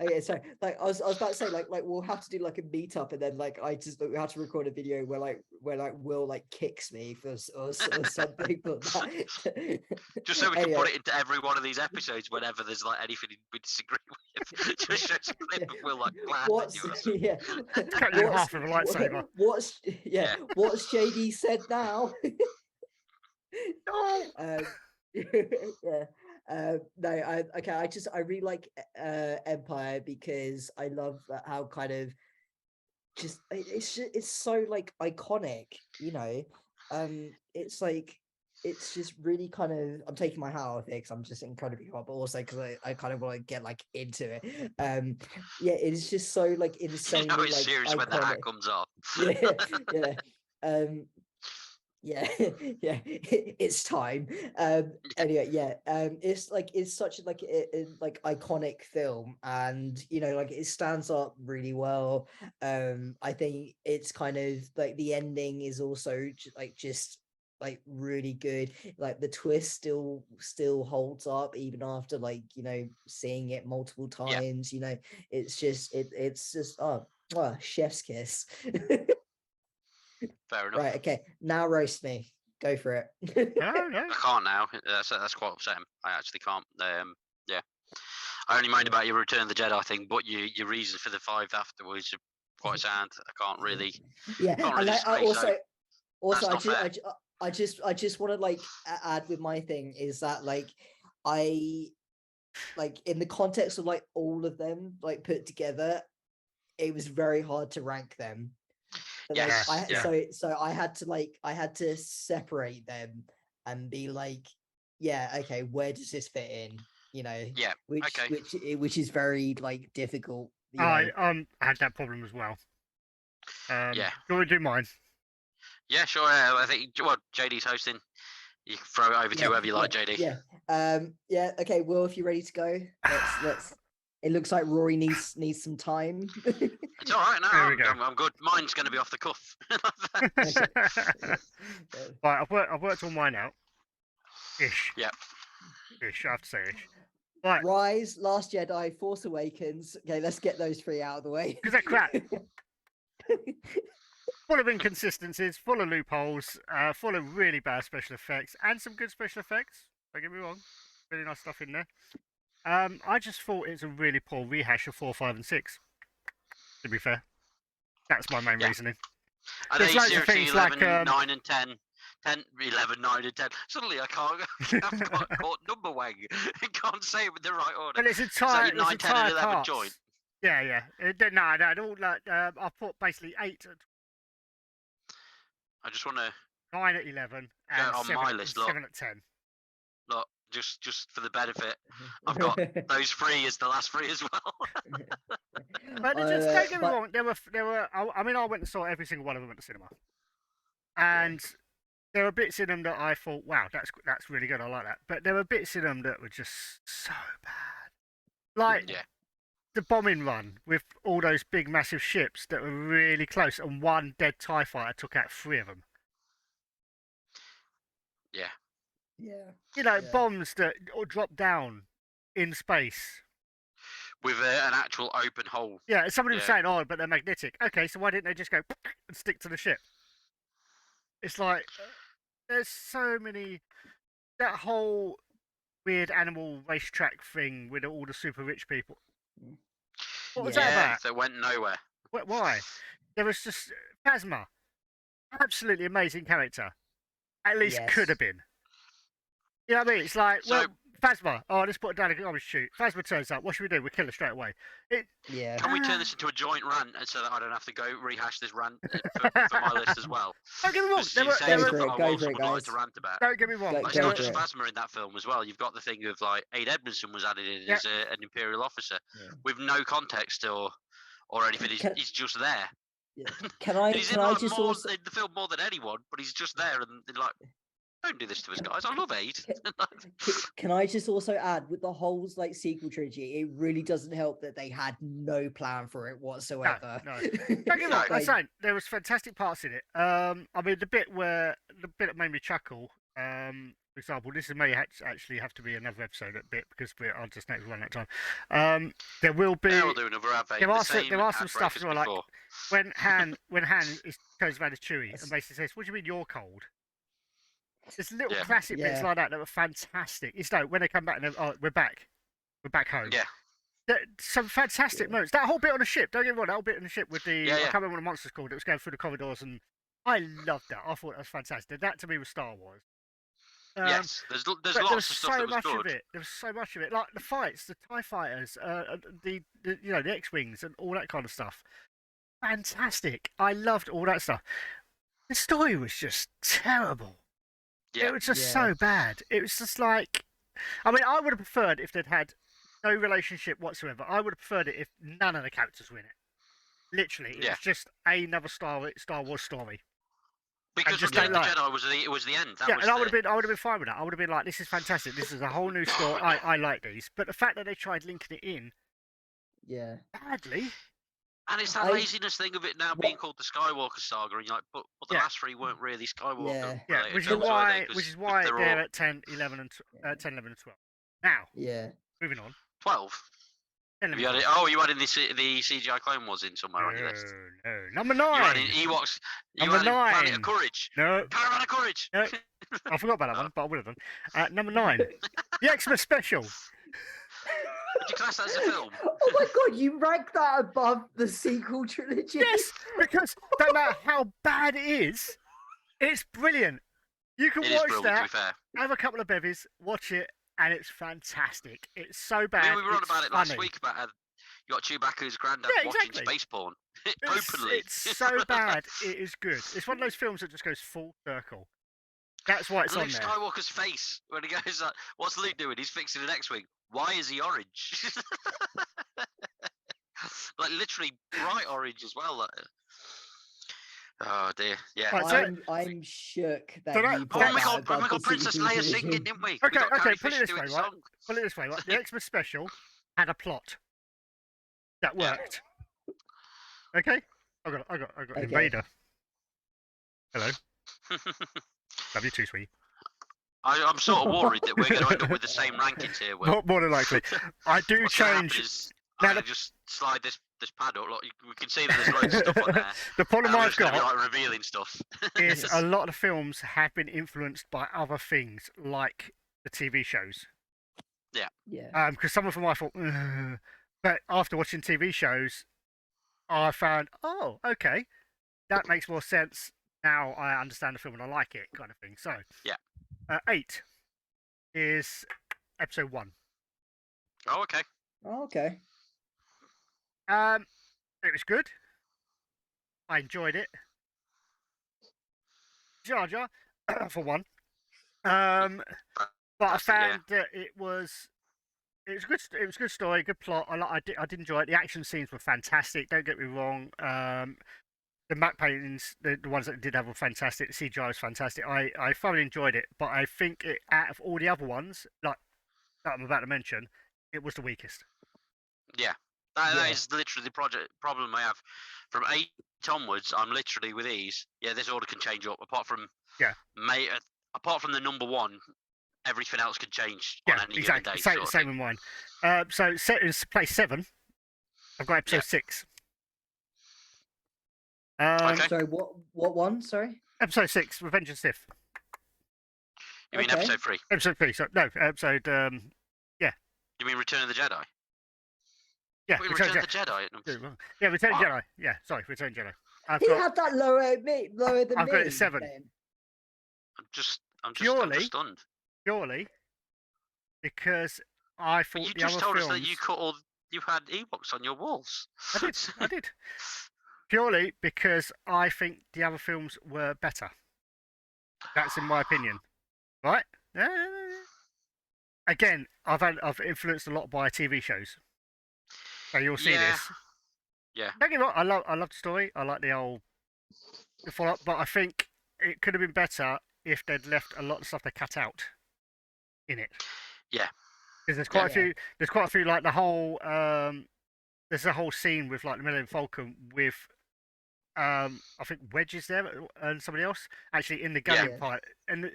Okay, sorry. Like I was about to say, like we'll have to do like a meetup, and then like we have to record a video where Will like kicks me for or something. But that... Just so we can Anyway. put it into every one of these episodes whenever there's like anything we disagree with. Just shows a clip of Will like What's laughing. yeah? Cut you in half with a lightsaber. What's Yeah. What's JD said now? No. Yeah. No, I really like Empire because I love how kind of just it's so like iconic, you know. It's like it's just really kind of I'm taking my hat off here because I'm just incredibly hot, but also because I kind of want to get like into it. Yeah, it's just so like insanely You know it's like serious when the hat iconic. comes off. Yeah. Yeah, yeah, it's time. Anyway, yeah, it's like it's such like like iconic film, and you know, like it stands up really well. I think it's kind of like the ending is also just like really good. Like the twist still holds up even after like you know seeing it multiple times. You know, it's just chef's kiss. Fair enough. Right, okay. Now roast me. Go for it. No. I can't now. That's quite upsetting. I actually can't. Yeah. I only moaned about your Return of the Jedi thing, but your reason for the 5 afterwards are quite sound. I can't really. Yeah, Can't and really like, I disagree, also that's not I just want to like add with my thing is that like I like in the context of like all of them like put together, it was very hard to rank them. But, like, Yes, so I had to separate them and be like, yeah, okay, where does this fit in? You know, Yeah. which is very like difficult. You know? I had that problem as well. Yeah. Do you want to do mine? Yeah, sure. I think JD's hosting. You can throw it over to whoever you like, JD. Yeah. Yeah. Okay. Well, if you're ready to go, let's. It looks like Rory needs some time. It's all right There we go. now. I'm good. Mine's going to be off the cuff. Right, I've worked all mine out. Ish. Yeah. Ish. I have to say ish. Right. Rise, Last Jedi, Force Awakens. Okay, let's get those 3 out of the way. Because they're crap. Full of inconsistencies, full of loopholes, full of really bad special effects, and some good special effects. Don't get me wrong. Really nice stuff in there. I just thought it's a really poor rehash of 4, 5, and 6. To be fair, that's my main reasoning. And There's then loads of seriously, things 11, like 9 and 10. 11, 9 and 10. Suddenly I can't. I've got caught number wang. I can't say it with the right order. But it's Is entire, that your 9, 10 and 11 parts. joint? Yeah. No. All like I put basically 8, I just want to 9 at 11, and on 7, my list, look. 7 at 10. look just for the benefit. I've got those 3 as the last 3 as well. But just don't get me wrong. There were. I mean, I went and saw every single one of them at the cinema, and there were bits in them that I thought, wow, that's really good. I like that. But there were bits in them that were just so bad, like the bombing run with all those big, massive ships that were really close, and one dead TIE fighter took out 3 of them. Yeah. You know, bombs that drop down in space. With an actual open hole. Yeah, somebody was saying, oh, but they're magnetic. Okay, so why didn't they just go and stick to the ship? It's like, there's so many... That whole weird animal racetrack thing with all the super rich people. What was that about? That went nowhere. Why? There was just... Phasma. Absolutely amazing character. At least could have been. You know what I mean? It's like, So- well, Phasma. Oh, let's put it down a garbage chute. Phasma turns up. What should we do? We kill her straight away. Yeah. Can we turn this into a joint rant so that I don't have to go rehash this rant for my list as well? Don't get me wrong. Because There you were, say there Go were, for it, I go want for it, someone like guys. to rant about. don't get me wrong. Go- It's go not for just it. Phasma in that film as well. You've got the thing of like Aid Edmondson was added in Yeah. as an Imperial officer Yeah. with no context or anything. He's just there. Can I He's in can I like just more also in the film more than anyone, but he's just there and they're like, don't do this to us, guys. I love Aid. can I just also add with the whole like sequel trilogy, it really doesn't help that they had no plan for it whatsoever. No. Don't get me wrong. I'm Like, saying there was fantastic parts in it. I mean, the bit that made me chuckle. For example, this may actually have to be another episode a bit because I'll just next one that time. There will be. Yeah, we'll do another ad break. There are some ad stuff break as as well, like before. when Han goes around as Chewie and basically says, "What do you mean you're cold?" There's little Yeah. classic bits Yeah. like that were fantastic. It's like when they come back and they're, oh, we're back home. Yeah. Some fantastic moments. That whole bit on the ship, don't get me wrong, that whole bit on the ship with the Yeah, I yeah. can't remember what the monster's called. It was going through the corridors, and I loved that. I thought that was fantastic. That to me was Star Wars. Yes, there's but lots there of was stuff so that was much good. of it. There was so much of it, like the fights, the TIE fighters, the the X-wings and all that kind of stuff. Fantastic. I loved all that stuff. The story was just terrible. Yeah. It was just Yeah. so bad. It was just like, I mean, I would have preferred if they'd had no relationship whatsoever. I would have preferred it if none of the characters were in it. Literally, it Yeah. was just another Star Wars story. Because just Return don't of the like- Jedi was the end. That Yeah, was and I the- would have been fine with that. I would have been like, this is fantastic. This is a whole new story. I like these, but the fact that they tried linking it in yeah. badly. And it's that I- laziness thing of it now being called the Skywalker Saga, and you're like, but the Yeah. last three weren't really Skywalker. Yeah. Yeah, related which is films, were they? why 'Cause which is why they're they're all at 10, 11, and 10, 11, and 12. Now, Yeah. moving on. 12. 10, Have 11, you had it? 12. Oh, you adding the CGI Clone Wars in somewhere on your list. No. Number You adding 9. Ewoks. You Number adding Planet 9. of Courage. No, Caravan of Courage. No. I forgot about that one, but I would have done. Number 9. The Xmas Special. Would you class that as a film? Oh my god, you rank that above the sequel trilogy? Yes, because no matter how bad it is, it's brilliant. You can It is watch brilliant, to be that, fair. have a couple of bevies, watch it, and it's fantastic. It's so I bad. mean, we were on it's about it funny. last week about how you got Chewbacca's granddad Yeah, watching exactly. space porn It's, openly. it's so bad. It is good. It's one of those films that just goes full circle. That's why it's And on Luke there. Skywalker's face when he goes like, "What's Luke doing? He's fixing an X-wing. Why is he orange?" Like literally bright orange as well. Like, oh dear, yeah. Right, so- I'm shook that So that- you oh put Oh my that god! Oh above my the god! Princess sequel Leia trilogy. singing, didn't we? Okay, We got okay, Carrie put it Fisher this doing way, the right? song. Put it this way, right? The Xmas Special had a plot that Yeah. worked. Okay, I got Okay. Invader. Hello, love you too, sweet. I'm sort of worried that we're going to end up with the same rankings here. Will. More than likely, I do What's gonna happen change. is Now I the- just slide this pad up. Look, we can see that there's loads of stuff on there. The problem And we're I've just gonna be, got like revealing stuff. is a lot of the films have been influenced by other things, like the TV shows. Yeah. Because some of them I thought, "Ugh." But after watching TV shows, I found, oh, okay, that makes more sense. Now I understand the film and I like it, kind of thing. So, Yeah. 8 is episode 1. Oh, okay. Oh, okay. It was good. I enjoyed it. Jar Jar, for one. But I Fantastic, yeah. found that it was good. It was a good story, good plot. I did enjoy it. The action scenes were fantastic. Don't get me wrong. The map paintings, the ones that did have were fantastic. The CGI was fantastic. I thoroughly enjoyed it. But I think out of all the other ones, like that I'm about to mention, it was the weakest. Yeah. That Yeah. is literally the problem I have. From 8 onwards, I'm literally with these. Yeah, this order can change up. Apart from apart from the number 1, everything else can change on Yeah, any exactly. given day. Same, sort of same thing. with mine. So set in place 7. I've got episode Yeah. 6. Okay. Sorry, what one? Sorry. Episode 6, Revenge of the Sith. You mean Okay. episode 3? Episode 3. So no, episode You mean Return of the Jedi? yeah, Put Return Return of of the Jedi. at Jedi. number- Yeah, Return of What? Jedi. Yeah, sorry, Return of Jedi. I've He got had that lower than I've got it me. at 7. then. I'm just Purely- stunned. purely because I But thought you the just other told films. us that you had Ewoks on your walls. I did. Purely because I think the other films were better. That's in my opinion, right? Again, I've influenced a lot by TV shows, so you'll see Yeah. this. Yeah. Don't get me wrong, I love the story. I like the follow up, but I think it could have been better if they'd left a lot of stuff they cut out in it. Yeah. Because there's quite a Yeah. few. There's quite a few, like the whole. There's a whole scene with like the Millennium Falcon with I think Wedge is there and somebody else actually in the galleon Yeah. fight, and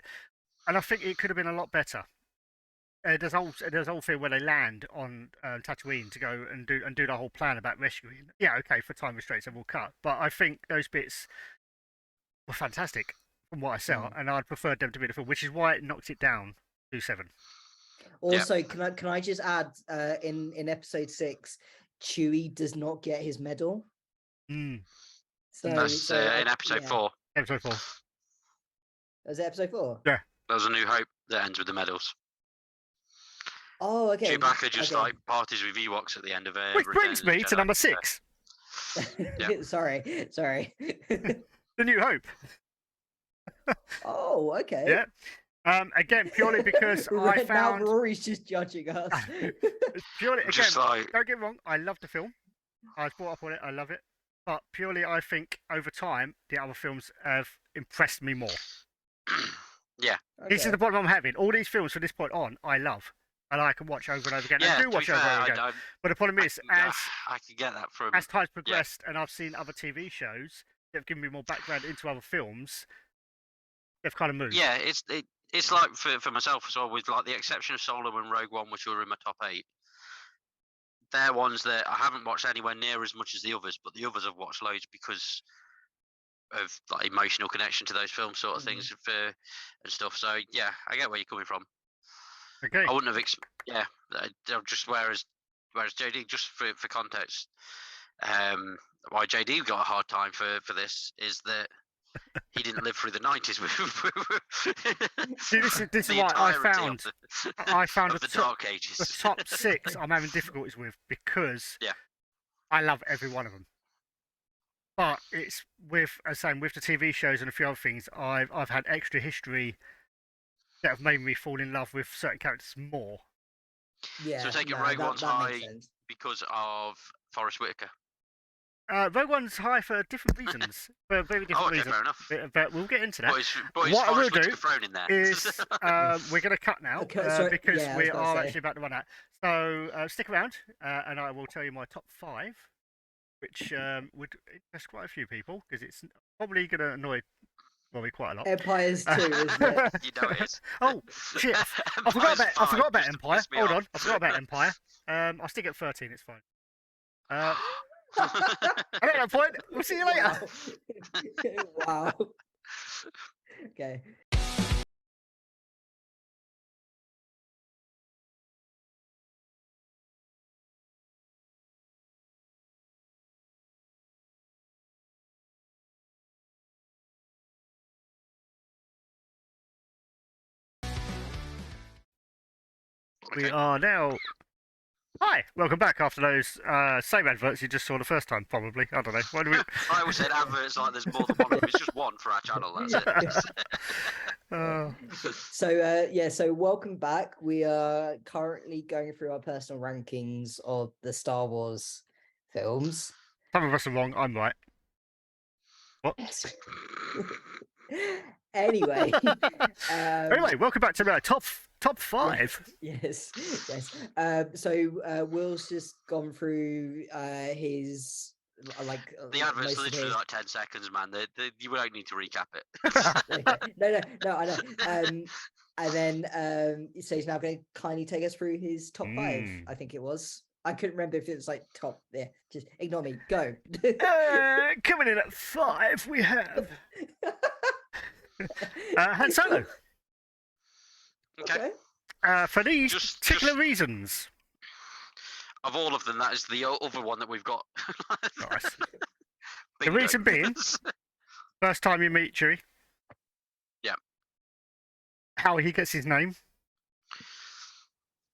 I think it could have been a lot better. There's a whole thing where they land on Tatooine to go and do the whole plan about rescuing. Yeah, okay, for time restraints, they will cut, but I think those bits were fantastic from what I saw, and I'd preferred them to be the film, which is why it knocked it down to 7. Also, can I just add, in episode 6, Chewie does not get his medal. So, That's in episode 4. Episode 4. Was it episode 4? Yeah. That was A New Hope that ends with the medals. Oh, okay. Chewbacca just like parties with Ewoks at the end of it. Which brings me to number 6. Yeah. sorry. The New Hope. Oh, okay. Yeah. Again, purely because I found now Rory's just judging us. purely again. Just like Don't get me wrong, I love the film. I was brought up on it. I love it. But purely, I think over time the other films have impressed me more. yeah. This is the problem I'm having. All these films from this point on, I love. And I can watch over and over again. Yeah, I do to be watch over fair, and over again. But the problem is, I can get that from as time's progressed and I've seen other TV shows that have given me more background into other films, they've kind of moved. Yeah, it's like for myself as well, with like the exception of Solo and Rogue One, which were in my top 8. They're ones that I haven't watched anywhere near as much as the others, but the others I've watched loads because of like emotional connection to those films, sort of things and stuff. So yeah, I get where you're coming from. Okay. I wouldn't have just whereas JD, just for context, why JD got a hard time for this is that he didn't live through the 90s. See, this is what I found of the Dark Ages. The top 6 I'm having difficulties with because I love every one of them. But it's with the TV shows and a few other things, I've had extra history that have made me fall in love with certain characters more. Yeah. So taking Rogue One's high because of Forrest Whitaker. Rogue One's high for different reasons, for very different reasons. Fair enough. But we'll get into that. But what I will Forrest do Whitaker thrown in there? is we're going to cut now because we are actually about to run out. So stick around, and I will tell you my top 5, which would interest quite a few people because it's probably going to annoy Rory quite a lot. Empire's 2, isn't it? You know it is. Oh shit! I forgot about Empire. Hold on, I forgot about Empire. I'll stick at 13. It's fine. At that point, we'll see you later. Wow. Okay. We are now. Hi, welcome back after those same adverts you just saw the first time, probably. I don't know. Why do we... I always said adverts like there's more than one of them. It's just one for our channel. That's it. So welcome back. We are currently going through our personal rankings of the Star Wars films. Some of us are wrong. I'm right. What? Anyway. Anyway, welcome back to our top 5. Yes. So Will's just gone through his the advert's literally like 10 seconds, man. You don't need to recap it. No, I know. And then so he's now going to kindly take us through his top 5. I think it was. I couldn't remember if it was like top. Yeah, just ignore me. Go. Coming in at 5, we have Han Solo. Okay. For these particular reasons. Of all of them, that is the other one that we've got. Nice. The reason being, first time you meet Chewie. Yeah. How he gets his name.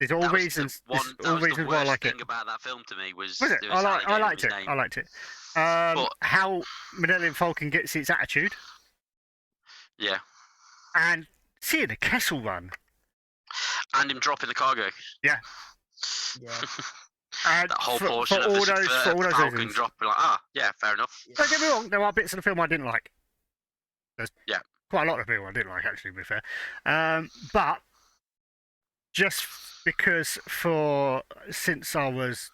There's all That was reasons. the one. There's That all was the reasons why I worst like it. thing about that film to me was Was it? there was I alligator in liked his it. name. I liked it. But- How Millennium Falcon gets its attitude, Yeah, and seeing the Kessel Run, and him dropping the cargo. Yeah. and That whole for portion of all the those Falcon reasons. dropping, like, yeah, fair enough. Don't get me wrong. There are bits of the film I didn't like. There's Yeah. quite a lot of people I didn't like, actually. To be fair, but just because since I was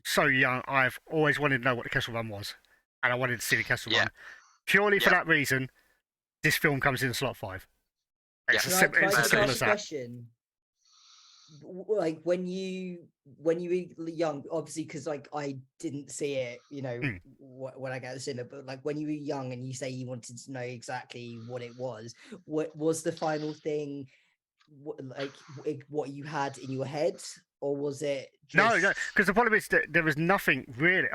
so young, I've always wanted to know what the Kessel Run was, and I wanted to see the Kessel Yeah. Run. Purely for Yeah. that reason, this film comes in slot 5. It's Yeah. as Can I it's as just simple ask as a that. question? Like when you were young, obviously, because like I didn't see it, when I got to the cinema, but like when you were young and you say you wanted to know exactly what it was, what was the final thing, what you had in your head, or was it just... No, because the problem is that there was nothing really.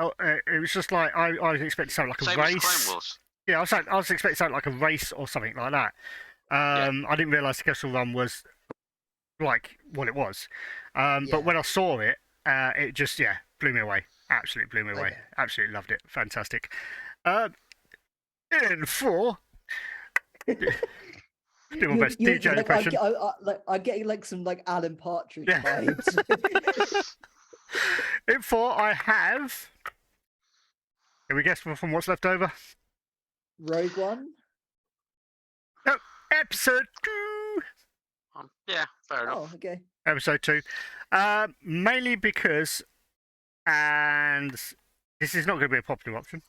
It was just like I was expecting something like a Same as the race. Clone Wars. Yeah, I was expecting something like a race or something like that. I didn't realise the Kessel Run was like what it was. But when I saw it, it just blew me away. Absolutely blew me away. Okay. Absolutely loved it. Fantastic. In 4. Do my best DJ impression. I'm getting like some like Alan Partridge Yeah. vibes. In 4, I have. Can we guess from what's left over? Rogue One. No, episode 2. Yeah, fair enough. Oh, okay. Episode 2. Mainly because, and this is not going to be a popular option,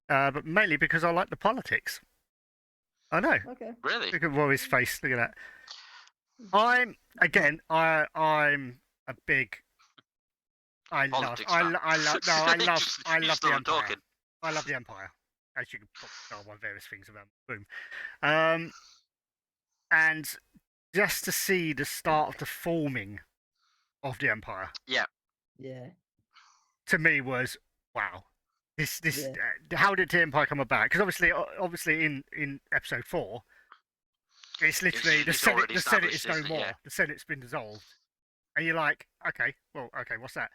but mainly because I like the politics. I know. Okay. Really? Look at Rory's face. Look at that. I'm a big. I love. Politics I fan. love. No, I love. I You love still the not Empire. talking. I love the Empire. As you can probably tell by various things around the room. And just to see the start of the forming of the Empire, Yeah. to me was wow. This Yeah. how did the Empire come about? Because obviously in episode 4, it's literally the it's Senate. already The Senate is established, no isn't it? more. Yeah. The Senate's been dissolved, and you're like, okay, what's that?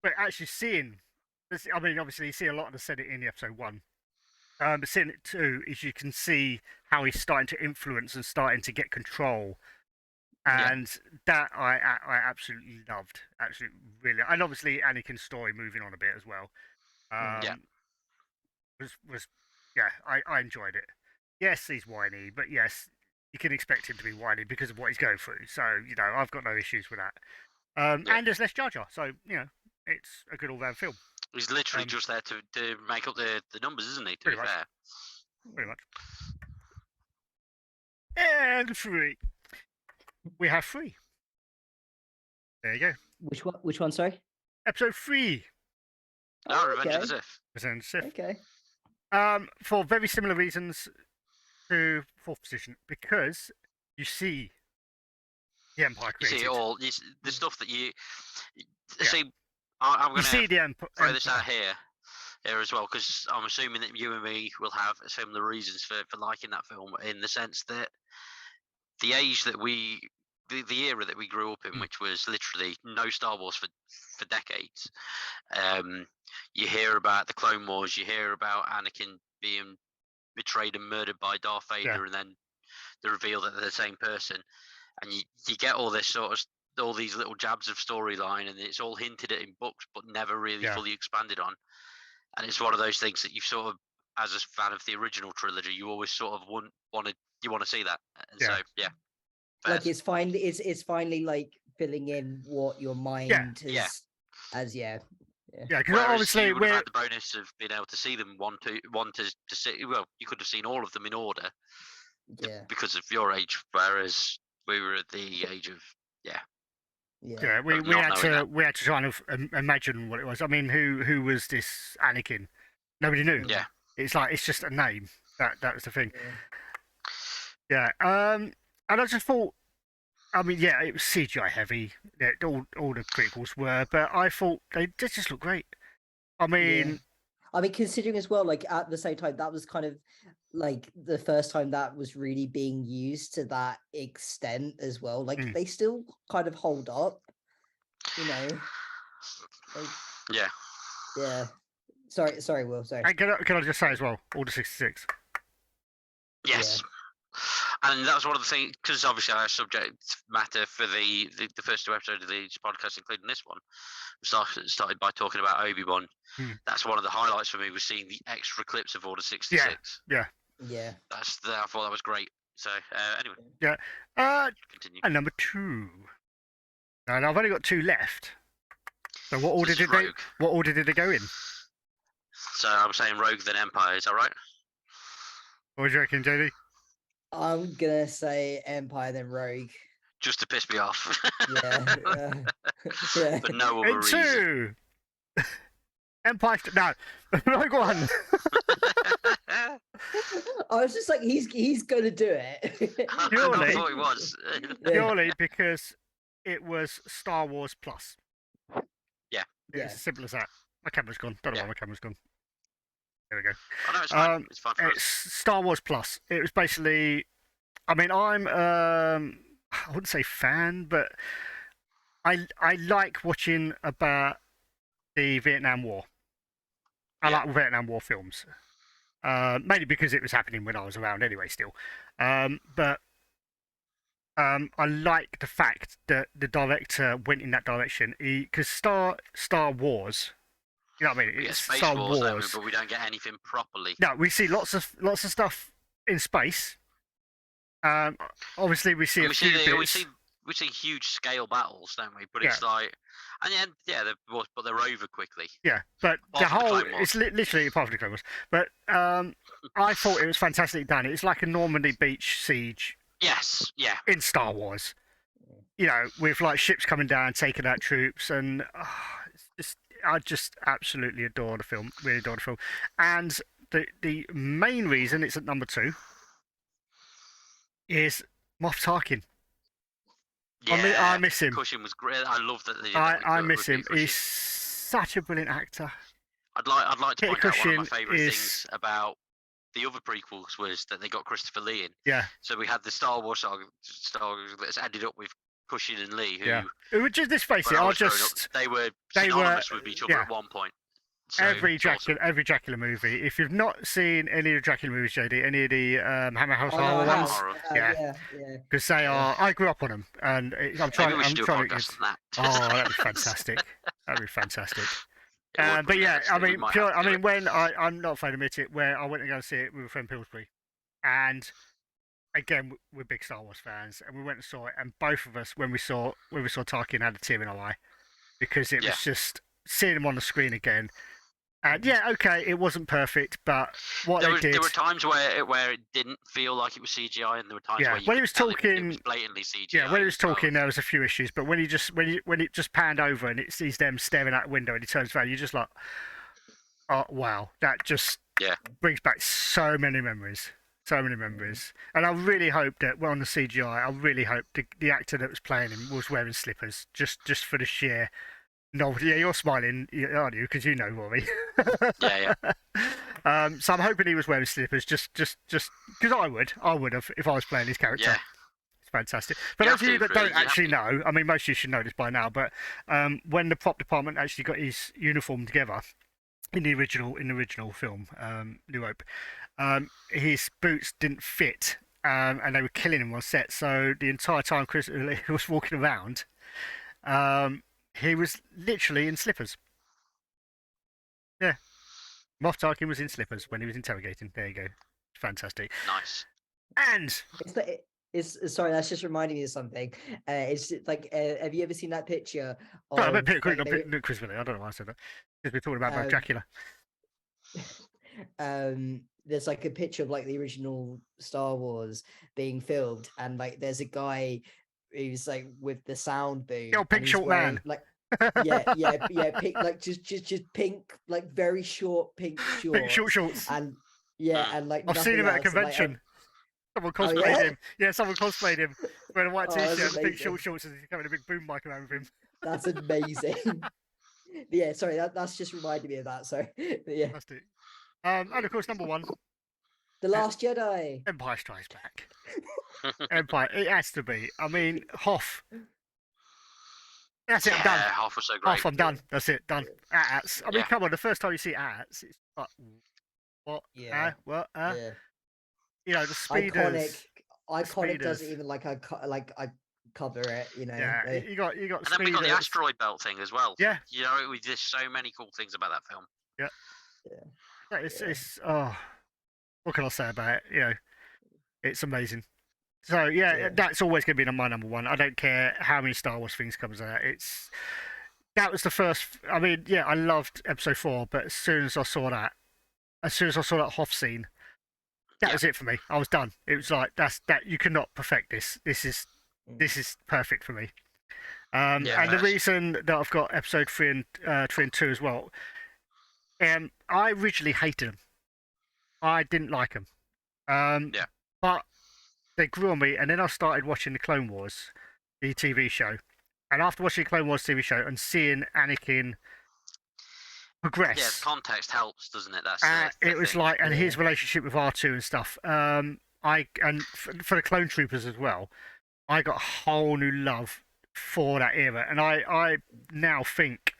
But actually seeing, I mean, obviously you see a lot of the Senate in the episode 1. But seeing it 2 is you can see how he's starting to influence and starting to get control. And that I absolutely loved, absolutely really, and obviously Anakin's story moving on a bit as well. I enjoyed it. Yes, he's whiny, but yes, you can expect him to be whiny because of what he's going through. So I've got no issues with that. And there's less Jar Jar, so it's a good all-round film. He's literally just there to make up the numbers, isn't he? To be Pretty much. fair. Pretty much. And 3. We have 3. There you go. Which one? Sorry. Episode 3. No, Oh, Revenge of the okay. Sith. Return of the Sith. Okay. For very similar reasons to 4th position, because you see the Empire You created. see it all. The stuff that you Yeah. see. I'm You going see to the Empire. throw this out here as well, because I'm assuming that you and me will have similar reasons for liking that film, in the sense that the age that the era that we grew up in, which was literally no Star Wars for decades. You hear about the Clone Wars, you hear about Anakin being betrayed and murdered by Darth Vader, and then the reveal that they're the same person, and you get all this all these little jabs of storyline, and it's all hinted at in books but never really fully expanded on. And it's one of those things that you sort of, as a fan of the original trilogy, you always sort of want to see that. And so like it's finally like filling in what your mind has. Yeah, because Whereas obviously you would have had the bonus of being able to see them one to see. Well, you could have seen all of them in order, because of your age. Whereas we were at the age of we had to kind of imagine what it was. I mean, who was this Anakin? Nobody knew. Yeah, it's like it's just a name. That was the thing. Yeah. And I just thought, I mean, it was CGI heavy. All the prequels were, but I thought they just look great. I mean, I mean, considering as well, like at the same time, that was kind of like the first time that was really being used to that extent as well. Like they still kind of hold up, you know. Like, Yeah. Sorry, Will. Sorry. And can I just say as well, Order 66. Yes. And that was one of the things, because obviously our subject matter for the first 2 episodes of the podcast, including this one, started by talking about Obi-Wan. That's one of the highlights for me, was seeing the extra clips of Order 66. Yeah. I thought that was great. So anyway. Yeah. Continue. And number 2. And I've only got 2 left. So what order did they go in? So I'm saying Rogue then Empire, is that right? What do you reckon, JD? I'm gonna say Empire then Rogue. Just to piss me off. Yeah. Yeah. But no other reason. 2. Empire. No, Rogue One. I was just like, he's gonna do it. Purely, I thought he was. Purely because it was Star Wars Plus. Yeah. It's as simple as that. My camera's gone. Don't know why my camera's gone. There we go. Oh, no, it's fine. It's fine for It's us. Star Wars Plus. It was basically, I mean, I'm I wouldn't say fan, but I like watching about the Vietnam War. I like Vietnam War films, mainly because it was happening when I was around anyway. Still, but I like the fact that the director went in that direction. Because Star Wars. You know what I mean? We get It's Space Star Wars, Wars, but we don't get anything properly. No, we see lots of stuff in space. Obviously, we see a few bits. We see huge scale battles, don't we? But Yeah. it's like, and then but they're over quickly. Yeah, but the Apart from the whole Clone Wars. it's literally apart from the Clone Wars. But I thought it was fantastically done. It's like a Normandy beach siege Yes, yeah. in Star Wars. You know, with like ships coming down, taking out troops, and I just absolutely adore the film. Really adore the film. And the main reason it's at number 2 is Moff Tarkin. Yeah, I miss him. Cushing was great. I love that they did that with I miss with him. Cushing. He's such a brilliant actor. I'd like to Peter point out one of Cushing my favourite is- things about the other prequels was that they got Christopher Lee in. Yeah, So we had the Star Wars saga that's ended up with Cushing and Lee, who, yeah. Just let's face it, when I I was growing up, just they were they were- synonymous with each other yeah. at one point. So every it's awesome. Dracula movie. If you've not seen any of the Dracula movies, JD, any of the Hammer House Oh, Horror no, I ones, Horror. Yeah. yeah. because they are. I grew up on them, and I'm trying. Maybe we should do a trying podcast to. on that. Oh, that'd be fantastic. That'd be fantastic. It would But be, yeah, I actually. We mean, might have to do it. when I'm not afraid to admit it, where I went to go and see it with a friend Pillsbury, and again we're big Star Wars fans, and we went and saw it, and both of us when we saw Tarkin had a tear in our eye because it was just seeing him on the screen again. And yeah, okay, it wasn't perfect, but what they did. There were times where it didn't feel like it was CGI, and there were times Yeah, where you when he could was tell talking- it was blatantly CGI. Yeah, when he was as well. talking, there was a few issues, but when it just panned over and it sees them staring out the window and he turns around, you're just like, oh wow, that just brings back so many memories, And I really hope that on the CGI, I really hope the actor that was playing him was wearing slippers, just for the sheer novelty. Yeah, you're smiling, aren't you? Because you know Rory. Yeah. So I'm hoping he was wearing slippers, just because I would have if I was playing his character. Yeah. It's fantastic. For You those have of you to, that really, don't you have actually to. know, I mean, most of you should know this by now, but when the prop department actually got his uniform together in the original film, New Hope, his boots didn't fit, and they were killing him on set. So the entire time Chris was walking around, he was literally in slippers. Yeah, Moff Tarkin was in slippers when he was interrogating. There you go, fantastic. Nice. And It's sorry, that's just reminding me of something. It's like, have you ever seen that picture? sorry, I Of, meant Peter like, Quick, not Chris Miller. I don't know why I said that. Because we're talking about Dracula. There's like a picture of like the original Star Wars being filmed, and like there's a guy who's like with the sound booth. Yo, pink and he's short wearing, man. Like pink, like just pink, like very short pink shorts. Pink short shorts. And and like I've seen him at a nothing else, and, like, convention. Someone Oh, cosplayed yeah? him. Yeah, someone cosplayed him. Wearing a white Oh, that's t-shirt and pink amazing. short shorts, and he's carrying a big boom mic around with him. That's amazing. Yeah, sorry, that's just reminded me of that. So yeah, Fantastic. And of course, number one, The Last Jedi. Empire Strikes Back. Empire, it has to be. I mean, Hoth. That's it. I'm done. Hoth was so great. Hoth, I'm done. That's it. Done. AT-ATs. I mean, Yeah. come on. The first time you see AT-ATs, it's like, what? Yeah. What? Yeah. You know, the speeders. Iconic doesn't speeders. even like I cover it. You know. Yeah, they- you got And then speeders. we got the asteroid belt thing as well. Yeah. You know, there's so many cool things about that film. Yeah, It's, Yeah. it's what can I say about it? You know, it's amazing. So yeah, that's always going to be my number one. I don't care how many Star Wars things comes out. That was the first. I mean, yeah, I loved Episode 4, but as soon as I saw that Hoth scene, that was it for me. I was done. It was like that. You cannot perfect this. This is perfect for me. And the reason that I've got Episode 3 and 2 as well. I originally hated them. I didn't like them. But they grew on me, and then I started watching the Clone Wars, the TV show. And after watching the Clone Wars TV show and seeing Anakin progress, Yeah, context helps, doesn't it? That's it was thing. like, and his relationship with R2 and stuff. For the Clone Troopers as well, I got a whole new love for that era, and I now think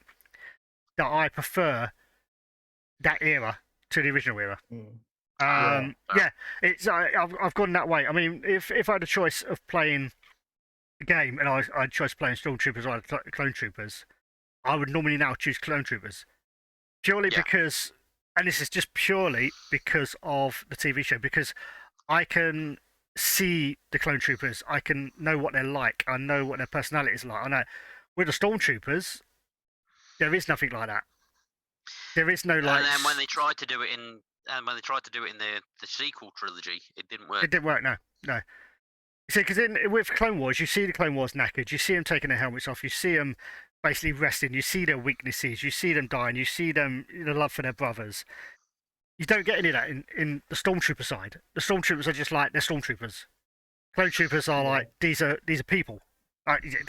that I prefer that era to the original era. It's I've gone that way. I mean, if I had a choice of playing a game and I had a choice of playing Stormtroopers or Clone Troopers, I would normally now choose Clone Troopers purely because, and this is just purely because of the TV show, because I can see the Clone Troopers, I can know what they're like, I know what their personality is like. I know with the Stormtroopers, there is nothing like that. There is no like. And then when they tried to do it in the sequel trilogy, it didn't work. It didn't work. No. See, because with Clone Wars, you see the Clone Wars knackered. You see them taking their helmets off. You see them basically resting. You see their weaknesses. You see them dying. You see them the love for their brothers. You don't get any of that in the Stormtrooper side. The Stormtroopers are just like they're Stormtroopers. Clone Troopers are like these are people.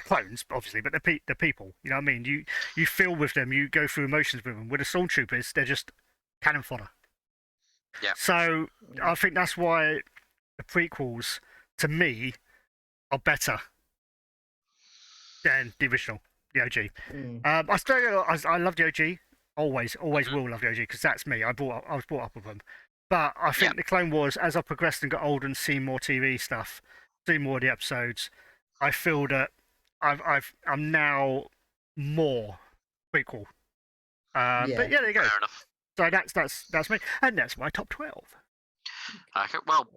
Clones, obviously, but they're people. You know what I mean? You feel with them. You go through emotions with them. With the Stormtroopers, they're just cannon fodder. Yeah. So I think that's why the prequels, to me, are better than the original, the OG. I love the OG. Always will love the OG because that's me. I was brought up with them. But I think the Clone Wars, as I progressed and got older and seen more TV stuff, seen more of the episodes, I feel that I'm now more prequel. But yeah, there you go. Fair enough. So that's me, and that's my top 12. Okay, well,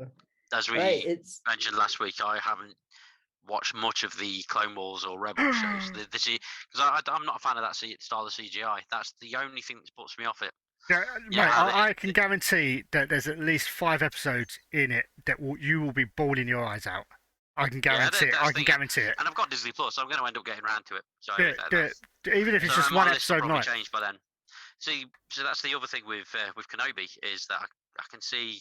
as we mentioned last week, I haven't watched much of the Clone Wars or Rebel shows. Because I'm not a fan of that style of CGI. That's the only thing that puts me off it. Yeah, mate, I can guarantee that there's at least 5 episodes in it that you will be bawling your eyes out. I can guarantee it. I can guarantee it. And I've got Disney Plus, so I'm going to end up getting around to it. So do it. Even if it's just one episode a night. Changed by then. See, so that's the other thing with Kenobi is that I can see,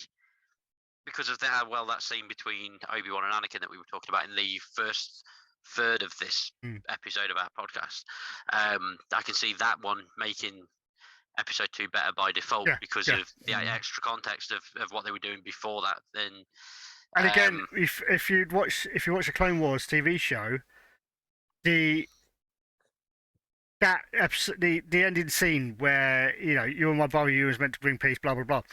because of that scene between Obi-Wan and Anakin that we were talking about in the first third of this episode of our podcast. I can see that one making episode 2 better by default because of the extra context of what they were doing before that. Then, and again, if you watch the Clone Wars TV show, the ending scene where you and my brother, you was meant to bring peace, blah blah blah.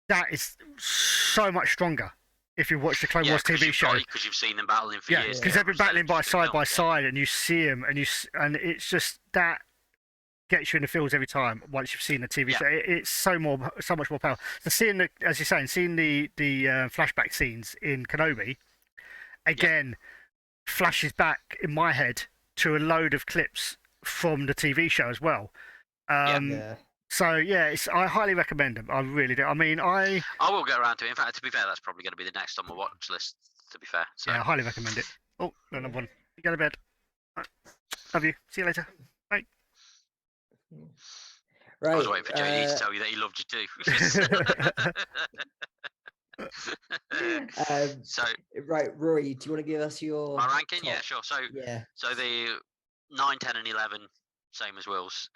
That is so much stronger if you watch the Clone Wars TV show because you've seen them battling for years. Because they've been battling side by side, and you see them, and it's just that gets you in the feels every time once you've seen the TV show. It's so much more powerful. So seeing as you're saying, seeing the flashback scenes in Kenobi again flashes back in my head to a load of clips from the TV show as well. So I highly recommend them. I really do. I mean, I will get around to it. In fact, to be fair, that's probably going to be the next on my watch list. To be fair, so. Yeah, I highly recommend it. Oh, another one. You go to bed. Right. Love you. See you later. Bye. Right. I was waiting for JD to tell you that he loved you too. So right, Rory, do you want to give us your my ranking? top? Yeah, sure. So the 9, 10, and 11 same as Will's.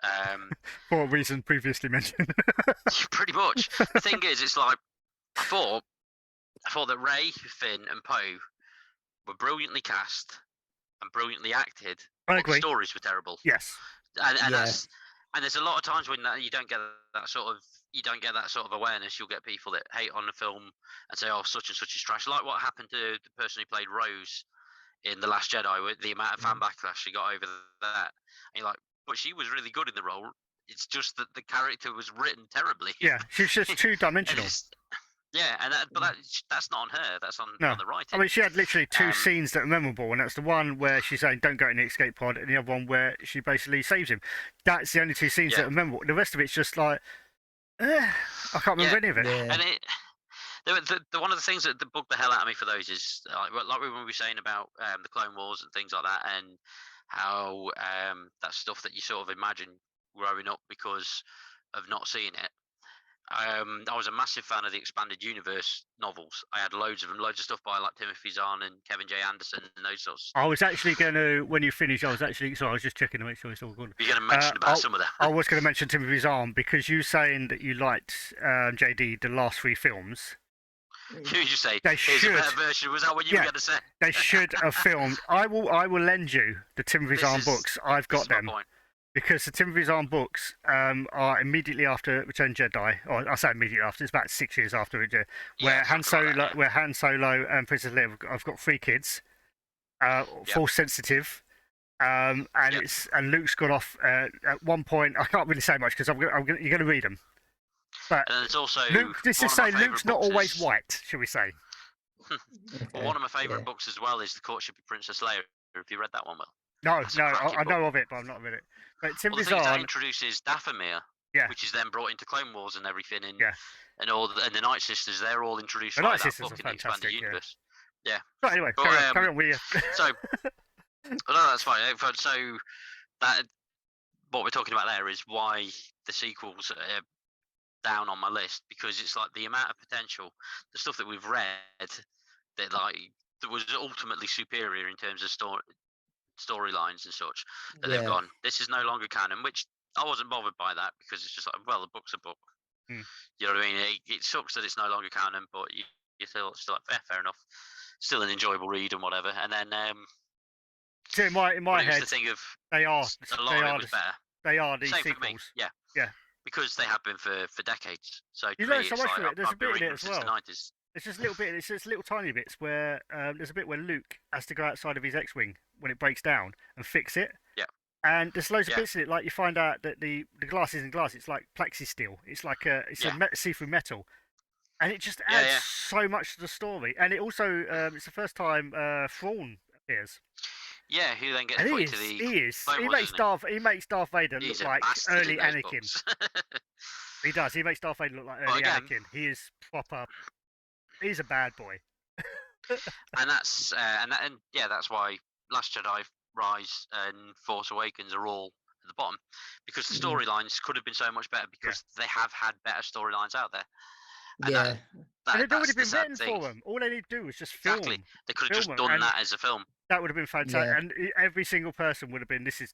For a reason previously mentioned. Pretty much. The thing is, it's like I thought that Rey, Finn, and Poe were brilliantly cast and brilliantly acted, I but agree. the stories were terrible. Yes. And Yeah. that's and there's a lot of times when you don't get that sort of awareness. You'll get people that hate on the film and say, "Oh, such and such is trash." Like what happened to the person who played Rose in The Last Jedi, with the amount of fan backlash she got over that. And you're like, but she was really good in the role. It's just that the character was written terribly. Yeah, she's just two-dimensional. Yeah, but that's not on her. That's on the writing. I mean, she had literally two scenes that are memorable, and that's the one where she's saying, "Don't go in the escape pod," and the other one where she basically saves him. That's the only two scenes that are memorable. The rest of it's just like, I can't remember any of it. Yeah. And the one of the things that bugged the hell out of me for those is like we were saying about the Clone Wars and things like that, and how that stuff that you sort of imagine growing up because of not seeing it. I was a massive fan of the Expanded Universe novels. I had loads of them, loads of stuff by like Timothy Zahn and Kevin J. Anderson and those sorts. I was actually going to, when you finish, I was just checking to make sure it's all good. You're going to mention about some of them. I was going to mention Timothy Zahn because you saying that you liked JD the last three films. Who did you say? They Here's should. a better version. Was that what you were going to say? They should have filmed. I will lend you the Timothy Zahn books. I've got them. Because the Timothy Zahn books are immediately after Return Jedi, or I say immediately after. It's about 6 years after it, where Han Solo and Princess Leia have got 3 kids, Force sensitive, and Luke's got off at one point. I can't really say much because you're going to read them. But and it's also Luke. This is saying Luke's not always white, shall we say? Well, one of my favourite books as well is The Courtship of Princess Leia. Have you read that one, Will? No, I know of it, but I've not read it. But Timothy Zahn that introduces Dathomir, which is then brought into Clone Wars and everything, and the Night Sisters. They're all introduced by that book in the Expanded Universe. Yeah. But anyway, carry on with you. So, no, that's fine. So that what we're talking about there is why the sequels are down on my list, because it's like the amount of potential, the stuff that we've read that was ultimately superior in terms of storylines and such, that they've gone, this is no longer canon, which I wasn't bothered by that, because it's just like, well, the book's a book. You know what I mean? It sucks that it's no longer canon, but you still like, fair enough, still an enjoyable read and whatever. And then in my head, the thing of they are better. They are these Same sequels. For me. Yeah, because they have been for decades. So you to learn me, so it's much like, from it. There's a I've been bit in reading it them as since well. the 90s. It's just little bit. It's just little tiny bits where there's a bit where Luke has to go outside of his X-wing when it breaks down and fix it. Yeah. And there's loads of bits in it, like you find out that the glass isn't glass; it's like plexisteel. It's like a see-through metal, and it just adds so much to the story. And it also it's the first time Thrawn appears. Yeah, who then gets and put into the he makes Darth Vader look like early Anakin. He does. He makes Darth Vader look like early Anakin. He is proper. He's a bad boy. And that's that's why Last Jedi, Rise, and Force Awakens are all at the bottom, because the storylines could have been so much better, because they have had better storylines out there. And and they'd already been written for them. All they need to do was just film. Exactly. They could have just done that as a film. That would have been fantastic, and every single person would have been. This is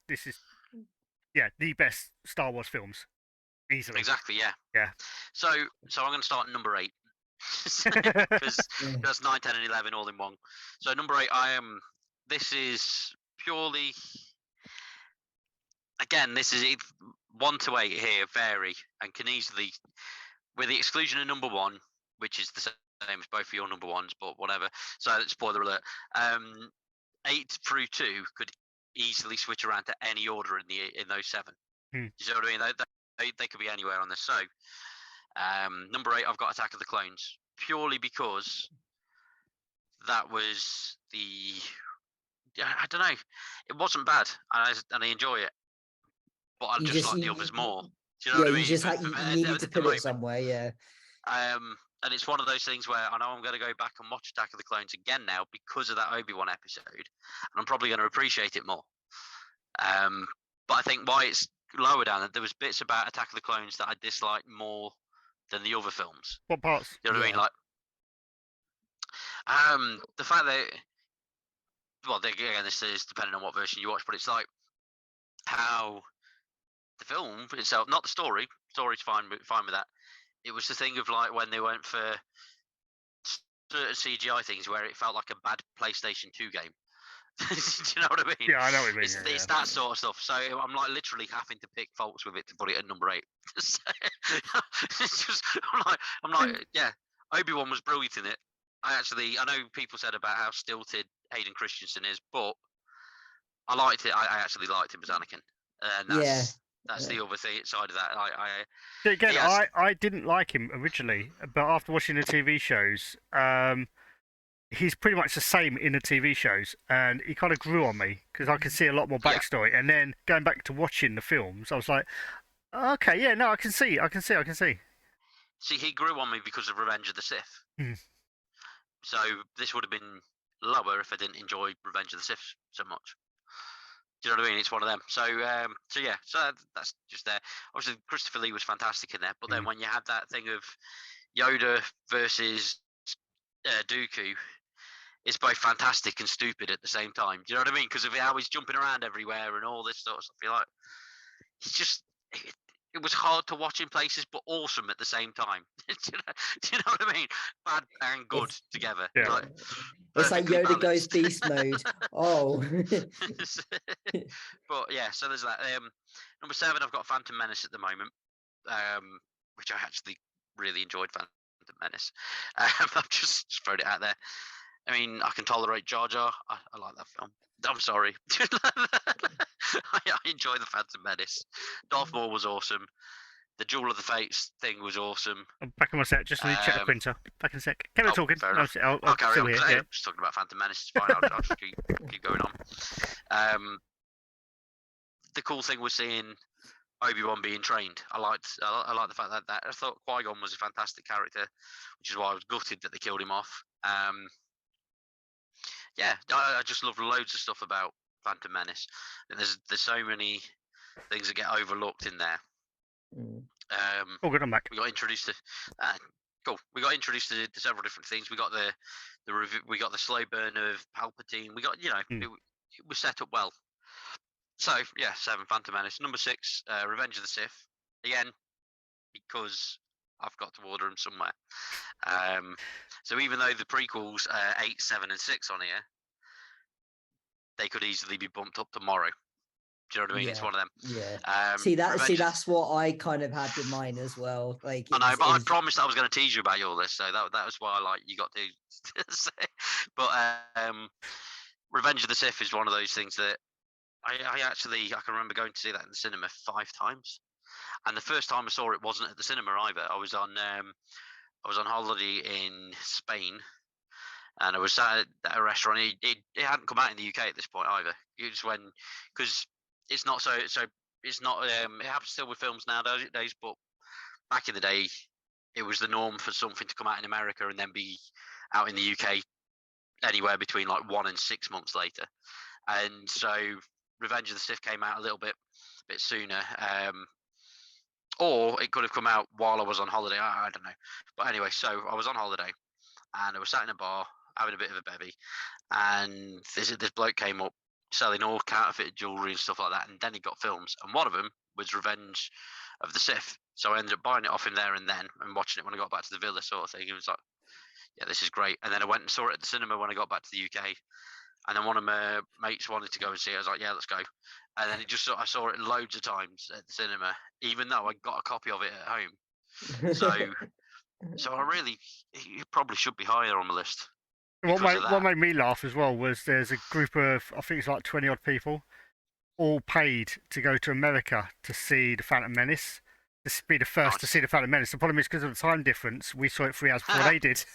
the best Star Wars films, easily. Exactly. Yeah. So I'm going to start at number 8. Because that's 9, 10, and 11 all in one. So number 8, this is purely. Again, this is 1 to 8 here vary and can easily, with the exclusion of number 1, which is the same as both of your number 1s, but whatever. So spoiler alert. 8 through 2 could easily switch around to any order in those 7. You see what I mean? They could be anywhere on this. So number 8, I've got Attack of the Clones, purely because that was I don't know. It wasn't bad, and I enjoy it, but I just like the others more. Do you know what I mean? You need to put it somewhere, yeah. And it's one of those things where I know I'm going to go back and watch Attack of the Clones again now because of that Obi-Wan episode, and I'm probably going to appreciate it more. But I think why it's lower down, there was bits about Attack of the Clones that I disliked more than the other films. What parts? You know what I mean? Like, the fact that, well, again, this is depending on what version you watch, but it's like how the film itself, not the story. Story's fine with that. It was the thing of like when they went for certain CGI things where it felt like a bad PlayStation 2 game. Do you know what I mean? Yeah, I know what you mean. It's that sort of stuff. So I'm like literally having to pick faults with it to put it at number 8. It's just I'm like, yeah, Obi-Wan was brilliant in it. I know people said about how stilted Hayden Christensen is, but I liked it. I actually liked him as Anakin, and that's the other side of that. So again, I didn't like him originally, but after watching the TV shows, he's pretty much the same in the TV shows, and he kind of grew on me because I could see a lot more backstory. And then going back to watching the films, I was like, okay, yeah, no, I can see. See, he grew on me because of Revenge of the Sith. Hmm. So this would have been lower if I didn't enjoy Revenge of the Sith so much. Do you know what I mean? It's one of them. So yeah, so that's just there. Obviously, Christopher Lee was fantastic in there, but then when you had that thing of Yoda versus Dooku, it's both fantastic and stupid at the same time. Do you know what I mean? Because of how he's jumping around everywhere and all this sort of stuff. You're like, it's just, it was hard to watch in places, but awesome at the same time. Do you know what I mean? Bad and good together. Yeah. Like, It's like Yoda perfectly goes balanced. beast mode. Oh. But yeah, so there's that. Number 7, I've got Phantom Menace at the moment, which I actually really enjoyed. Phantom Menace. I've just thrown it out there. I mean, I can tolerate Jar Jar. I like that film. I'm sorry. I enjoy the Phantom Menace. Darth Maul was awesome. The Jewel of the Fates thing was awesome. I'm back on my set. Just need to check the printer. Back in a sec. Carry on talking. Fair enough. I'll Carry still on. here. I'm Yeah. just talking about Phantom Menace. It's fine. I'll just keep going on. The cool thing was seeing Obi-Wan being trained. I liked the fact that I thought Qui-Gon was a fantastic character, which is why I was gutted that they killed him off. Yeah, I just love loads of stuff about Phantom Menace. And there's so many things that get overlooked in there. Oh, good. I'm back. We got introduced to cool. We got introduced to several different things. We got we got the slow burn of Palpatine. We got it was set up well. So yeah, 7 Phantom Menace. Number 6, Revenge of the Sith. Again, because I've got to order them somewhere. So even though the prequels 8, 7, and 6 on here, they could easily be bumped up tomorrow. Do you know what I mean? It's one of them. Yeah. See that's what I kind of had in mind as well. Like I know, but I promised I was going to tease you about your list, so that was why you got to say. But Revenge of the Sith is one of those things that I can remember going to see that in the cinema 5 times, and the first time I saw it wasn't at the cinema either. I was on holiday in Spain, and I was sat at a restaurant. It hadn't come out in the UK at this point either. It was because it's not it's not it happens still with films nowadays, but back in the day, it was the norm for something to come out in America and then be out in the UK anywhere between like 1 and 6 months later. And so Revenge of the Sith came out a little bit sooner, or it could have come out while I was on holiday. I don't know, but anyway, so I was on holiday and I was sat in a bar having a bit of a bevy, and this bloke came up selling all counterfeit jewelry and stuff like that, and then he got films, and one of them was Revenge of the Sith. So I ended up buying it off him there and then, and watching it when I got back to the villa, sort of thing. It was like, yeah, this is great. And then I went and saw it at the cinema when I got back to the UK. And then one of my mates wanted to go and see it. I was like, yeah, let's go. And then I saw it loads of times at the cinema, even though I got a copy of it at home. So it probably should be higher on the list. What made me laugh as well was there's a group of, I think it's like 20 odd people, all paid to go to America to see the Phantom Menace. To be the first to see the Phantom Menace. The problem is because of the time difference, we saw it 3 hours before they did.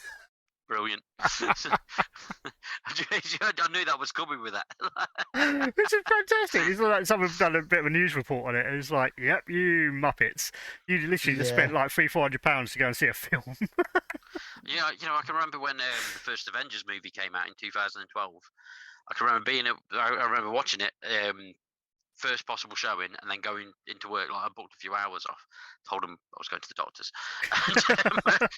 Brilliant. I knew that was coming with that. This is fantastic. It's like someone's done a bit of a news report on it. And it's like, yep, you muppets. You literally just spent like £300-400 to go and see a film. Yeah, I can remember when the first Avengers movie came out in 2012. I can remember I remember watching it first possible showing and then going into work. Like I booked a few hours off, told them I was going to the doctors,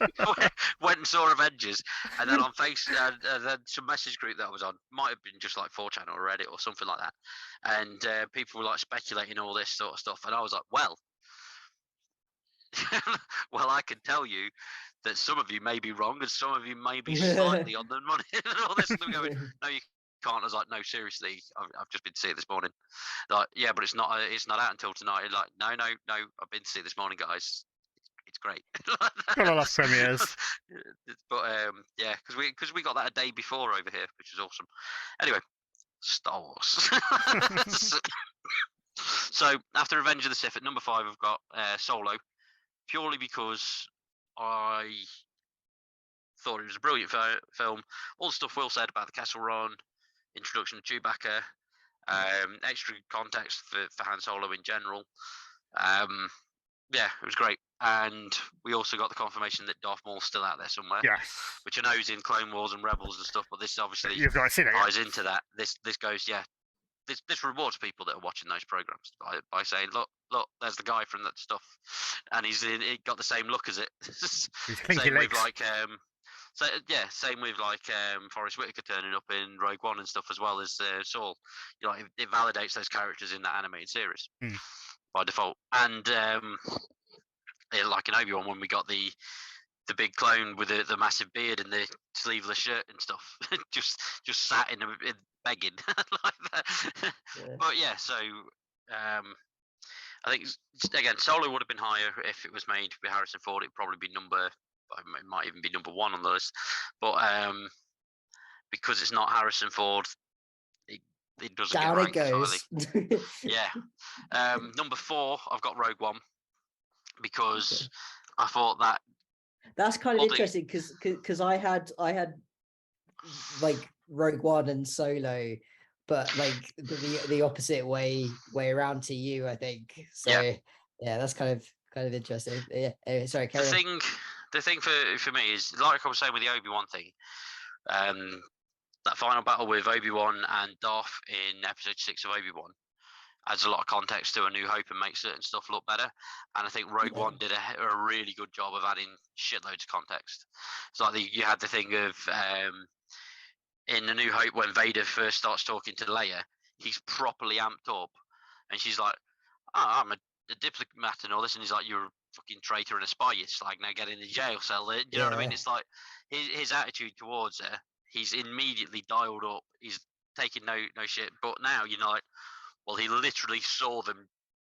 and went and saw Avengers. And then on then some message group that I was on, might have been just like 4chan or Reddit or something like that, and people were like speculating all this sort of stuff, and I was like, well, well, I can tell you that some of you may be wrong and some of you may be slightly on the money and all this. And they're going, no, you can't. I was like, no, seriously, I've just been to see it this morning. They're like, yeah, but it's not out until tonight. Like, no, I've been to see it this morning, guys. It's great. Got a lot of premieres. But yeah, because we got that a day before over here, which is awesome. Anyway, Star Wars. So after Revenge of the Sith at number 5, I've got Solo, purely because I thought it was a brilliant film. All the stuff Will said about the Kessel Run, introduction of Chewbacca, extra context for Han Solo in general. Yeah, it was great. And we also got the confirmation that Darth Maul's still out there somewhere. Yes. Which I know is in Clone Wars and Rebels and stuff, but this obviously You've not seen it yet. ties into that. This goes, yeah. This rewards people that are watching those programs by saying, look, there's the guy from that stuff, and he got the same look as it. Same with like same with like Forrest Whitaker turning up in Rogue One and stuff, as well as Saul. You know, it validates those characters in that animated series by default. And like in Obi-Wan, when we got the big clone with the massive beard and the sleeveless shirt and stuff, just sat in begging like that. Yeah. But yeah, so I think again, Solo would have been higher if it was made with Harrison Ford. It'd probably be it might even be number 1 on the list. But because it's not Harrison Ford, it doesn't down get it goes. Yeah. Number 4, I've got Rogue One, because I thought that's kind of interesting, because I had like Rogue One and Solo, but like the opposite way around to you, I think. So yeah, that's kind of interesting. Yeah. Anyway, sorry, carry on. The thing for me is, like I was saying with the Obi-Wan thing, that final battle with Obi-Wan and Darth in episode 6 of Obi-Wan adds a lot of context to A New Hope and makes certain stuff look better. And I think Rogue One did a really good job of adding shitloads of context. So like you had the thing of in A New Hope, when Vader first starts talking to Leia, he's properly amped up, and she's like, oh, I'm a diplomat and all this, and he's like, you're a fucking traitor and a spy, you slag, now get in the jail cell. Do you know what I mean? It's like his attitude towards her, he's immediately dialed up, he's taking no shit. But now you're like, well, he literally saw them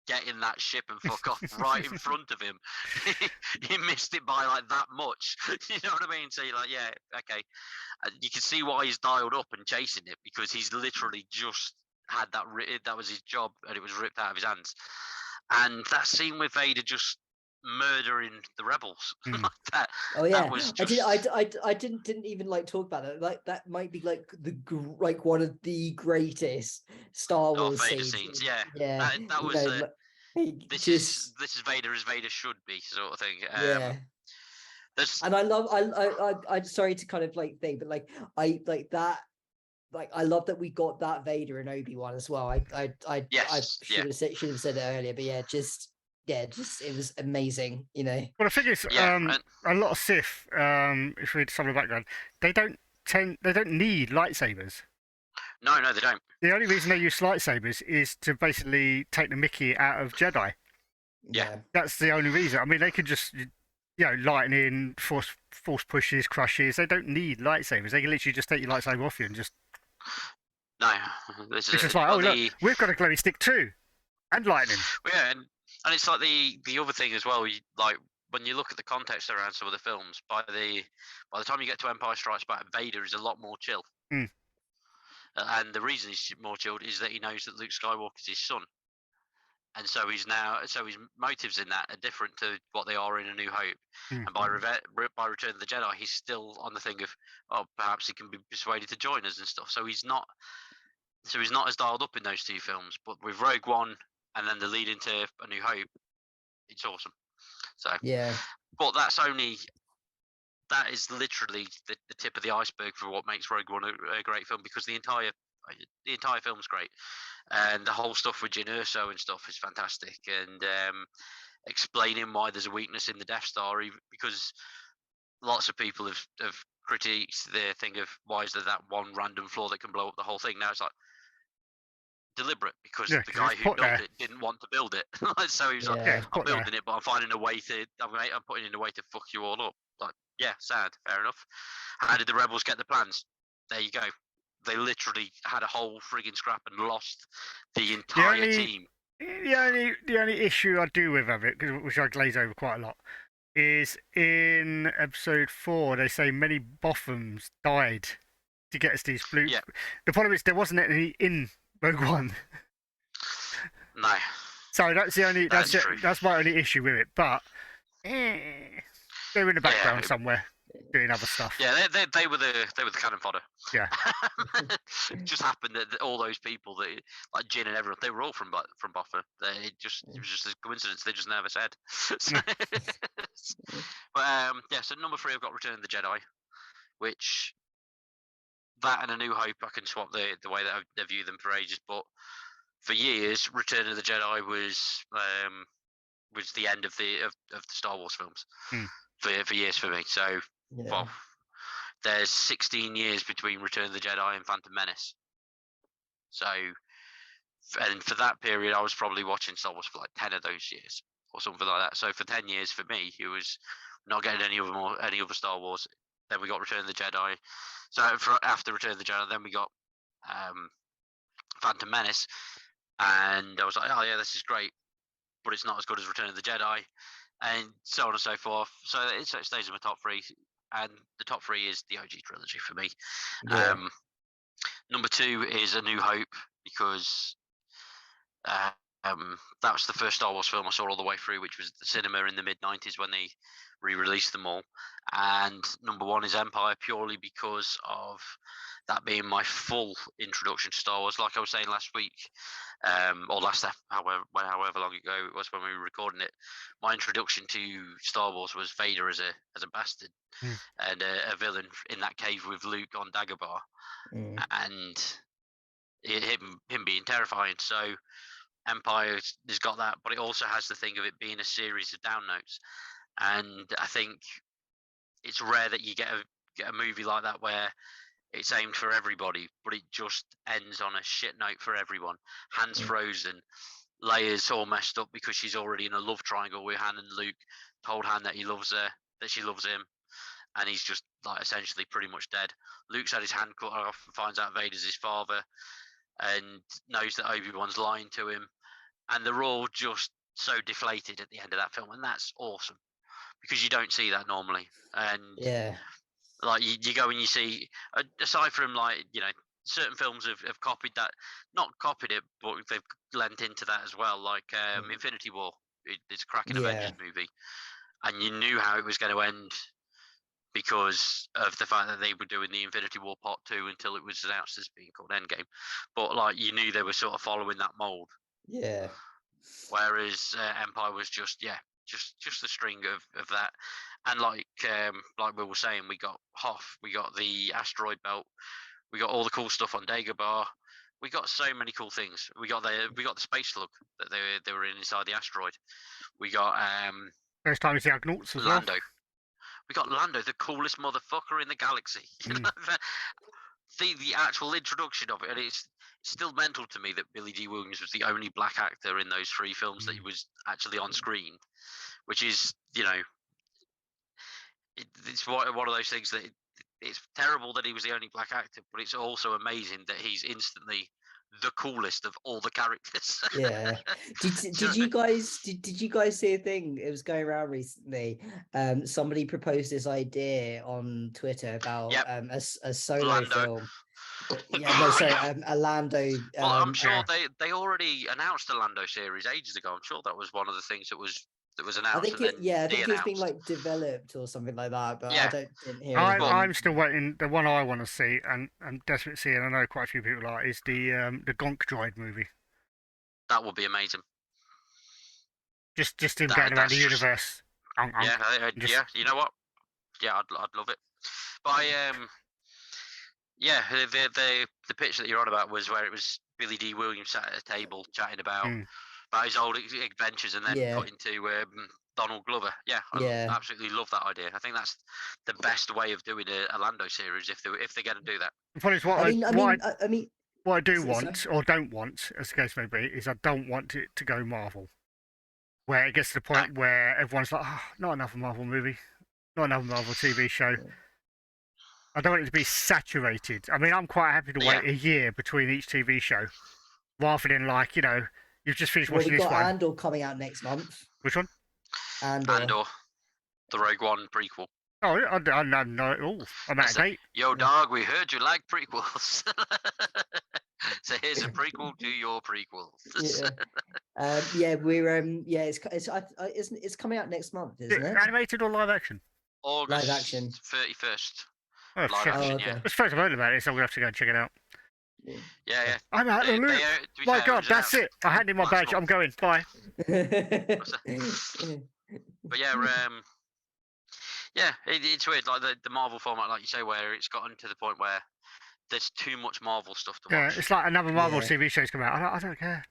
get in that ship and fuck off right in front of him. He missed it by like that much. You know what I mean? So you're like, yeah, okay. You can see why he's dialed up and chasing it, because he's literally just had that was his job, and it was ripped out of his hands. And that scene with Vader just murdering the rebels like that. Oh yeah, that was just... I didn't even like talk about it. Like that might be like one of the greatest Star Wars scenes. Yeah. That was this is Vader as Vader should be, sort of thing. Yeah. And I love I'm sorry to kind of like think, but like I like that. Like I love that we got that Vader and Obi-Wan as well. I should have said it earlier, but just it was amazing, you know. Well, the thing is, a lot of Sith, if we read some of the background, they don't need lightsabers. No, they don't. The only reason they use lightsabers is to basically take the mickey out of Jedi. Yeah. That's the only reason. I mean, they could just, lightning, force pushes, crushes. They don't need lightsabers. They can literally just take your lightsaber off you and just... No. It's just like, look, we've got a glowy stick too. And lightning. Well, yeah, and it's like the other thing as well. Like when you look at the context around some of the films, by the time you get to Empire Strikes Back, Vader is a lot more chill. And the reason he's more chilled is that he knows that Luke Skywalker is his son, and so his motives in that are different to what they are in A New Hope. And by Return of the Jedi, he's still on the thing of, perhaps he can be persuaded to join us and stuff. So he's not as dialed up in those two films. But with Rogue One and then the lead into A New Hope, it's awesome. So yeah, but that is literally the tip of the iceberg for what makes Rogue One a great film, because the entire The entire film's great, and the whole stuff with Jyn Erso and stuff is fantastic, and explaining why there's a weakness in the Death Star, because lots of people have critiqued the thing of why is there that one random flaw that can blow up the whole thing. Now it's like deliberate, because Yeah, the 'cause guy it's who put built there. it didn't want to build it. So he was like, Yeah. it's I'm put there. building it, but I'm finding a way to. I'm putting in a way to fuck you all up. Like, yeah, sad, fair enough. How did the rebels get the plans? There you go. They literally had a whole frigging scrap and lost the entire only- team. The only issue I do with of it, which I glaze over quite a lot, is in episode 4 they say many Bothans died to get us these blue. Yeah. The problem is there wasn't any in Rogue One, No. so that's the only That's true. that's my only issue with it. But they're in the background somewhere doing other stuff. Yeah, they were the cannon fodder. Yeah. It just happened that all those people that like Jyn and everyone, they were all from Boffa. It was just a coincidence. They just never said. But so number 3, I've got Return of the Jedi, which that and A New Hope I can swap the way that I view them for ages. But for years, Return of the Jedi was the end of the Star Wars films for years for me. So well, there's 16 years between Return of the Jedi and Phantom Menace. So, and for that period, I was probably watching Star Wars for like 10 of those years or something like that. So for 10 years for me, it was not getting any other Star Wars. Then we got Return of the Jedi. So after Return of the Jedi, then we got Phantom Menace, and I was like, oh yeah, this is great, but it's not as good as Return of the Jedi, and so on and so forth. So it stays in my top 3, and the top 3 is the OG trilogy for me. Yeah. Number 2 is A New Hope, because that was the first Star Wars film I saw all the way through, which was the cinema in the mid-90s when they re-released them all. And number 1 is Empire, purely because of that being my full introduction to Star Wars. Like I was saying last week, or however long ago it was when we were recording it, my introduction to Star Wars was Vader as a bastard and a villain in that cave with Luke on Dagobah, and him being terrifying. So Empire has got that, but it also has the thing of it being a series of down notes. And I think it's rare that you get a movie like that where it's aimed for everybody, but it just ends on a shit note for everyone. Han's frozen, Leia's all messed up because she's already in a love triangle with Han, and Luke told Han that he loves her, that she loves him, and he's just like essentially pretty much dead. Luke's had his hand cut off and finds out Vader's his father, and knows that Obi-Wan's lying to him, and they're all just so deflated at the end of that film, and that's awesome because you don't see that normally. And like you go and you see, aside from like certain films have copied that, not copied it, but they've lent into that as well. Like Infinity War, it's a cracking Avengers movie, and you knew how it was going to end because of the fact that they were doing the Infinity War Part 2 until it was announced as being called Endgame. But like you knew they were sort of following that mold. Yeah. Whereas Empire was just a string of that, and like we were saying, we got Hoth, we got the asteroid belt, we got all the cool stuff on Dagobah, we got so many cool things. We got the space slug that they were inside the asteroid. We got first time to see Ugnaughts as Lando. well. We got Lando, the coolest motherfucker in the galaxy. The actual introduction of it, and it's still mental to me that Billy Dee Williams was the only black actor in those 3 films that he was actually on screen, which is it's one of those things that it's terrible that he was the only black actor, but it's also amazing that he's instantly the coolest of all the characters. Yeah. Did you guys see a thing? It was going around recently. Somebody proposed this idea on Twitter about a solo Lando. Film. A Lando. Well, I'm sure they already announced a Lando series ages ago. I'm sure that was one of the things that was announced. I think it's been like developed or something like that, but I didn't hear anything. I'm still waiting. The one I want to see, and I'm desperate to see, and I know quite a few people are, is the Gonk Droid movie. That would be amazing. Just him going around the universe. Yeah, you know what? Yeah, I'd love it. But Yeah, the picture that you're on about was where it was Billy D. Williams sat at a table chatting about his old adventures, and then Yeah. put into Donald Glover. Yeah, I Yeah. absolutely love that idea. I think that's the best way of doing a Lando series if they're going to do that. The point is, what I I mean, what I do so- want or don't want, as the case may be, is I don't want it to go Marvel, where it gets to the point where everyone's like, oh, not another Marvel movie, not another Marvel TV show. I don't want it to be saturated. I mean, I'm quite happy to wait a year between each TV show, rather than like, you know, you've just finished well, watching we've this got one. Andor coming out next month. Which one? Andor. The Rogue One prequel. Oh, I don't know. Oh, I'm out of date. Yo, dog, we heard you like prequels. So here's a prequel to your prequels. Yeah, we're it's coming out next month, isn't it? Animated or live action? August Live action. 31st. Oh, Live shit. action, okay. yeah. It's first I've heard about it, so I'm gonna have to go and check it out. Yeah. I'm out of the They- loop. they, to be My fair, God, was that's announced it. I handed in my last badge. I'm month. going. Bye. But yeah, it's weird. Like the Marvel format, like you say, where it's gotten to the point where there's too much Marvel stuff to Yeah, watch. it's like another Marvel Yeah. TV show's come out. I don't care.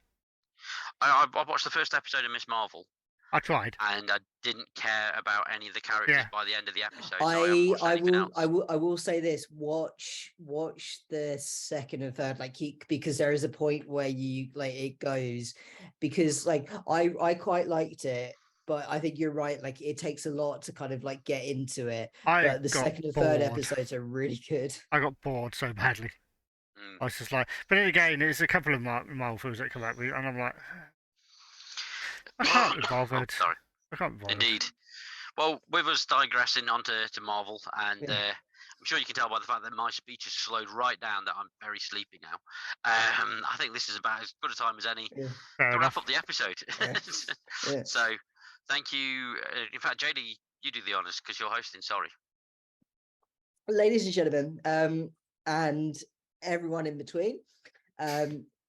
I watched the first episode of Miss Marvel, I tried. and I didn't care about any of the characters Yeah. by the end of the episode. So I haven't watched anything else. I will say this: watch the second and third, like because there is a point where you like it goes, because like I quite liked it, but I think you're right. Like it takes a lot to kind of like get into it. But the second and third episodes are really good. I got bored so badly. Mm. I was just like, but then again, there's a couple of Marvel films that come out with, and I'm like, I can't be bothered. Sorry. I can't be bothered. Indeed. Well, with us digressing onto Marvel, and Yeah. I'm sure you can tell by the fact that my speech has slowed right down that I'm very sleepy now. I think this is about as good a time as any Yeah. Fair to enough. wrap up the episode. Yeah. So, thank you. In fact, JD, you do the honours because you're hosting. Sorry. Ladies and gentlemen, and everyone in between,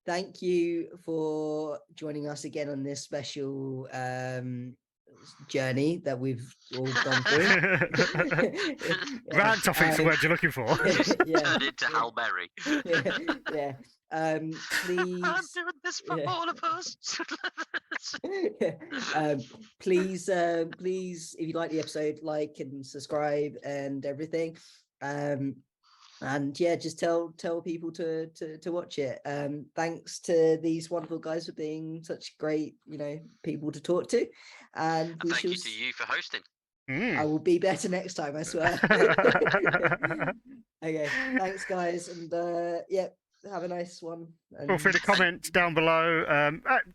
thank you for joining us again on this special journey that we've all gone through. Rant, I think's the word you're looking for. Yeah. Turn into Hal Berry. Yeah. Please. I'm doing this for all of us. Please, if you like the episode, like and subscribe and everything. And yeah, just tell people to watch it. Thanks to these wonderful guys for being such great, people to talk to. And we Thank shall you to you for hosting. I will be better next time, I swear. Okay, thanks guys, and have a nice one. Feel free to comment down below.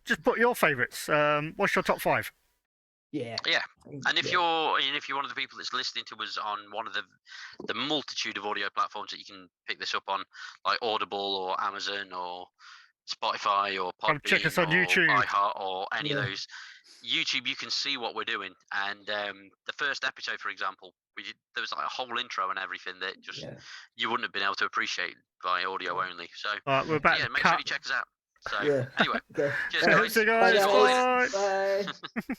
Just put your favourites. What's your top 5? Yeah. And if you're one of the people that's listening to us on one of the multitude of audio platforms that you can pick this up on, like Audible or Amazon or Spotify or Come check Podbean us on or YouTube. iHeart or any of those, YouTube, you can see what we're doing. And the first episode, for example, there was like a whole intro and everything that just you wouldn't have been able to appreciate by audio only. So We're back. make sure you check us out. So anyway, Okay. cheers guys. See you guys. Bye, guys. Bye. Bye.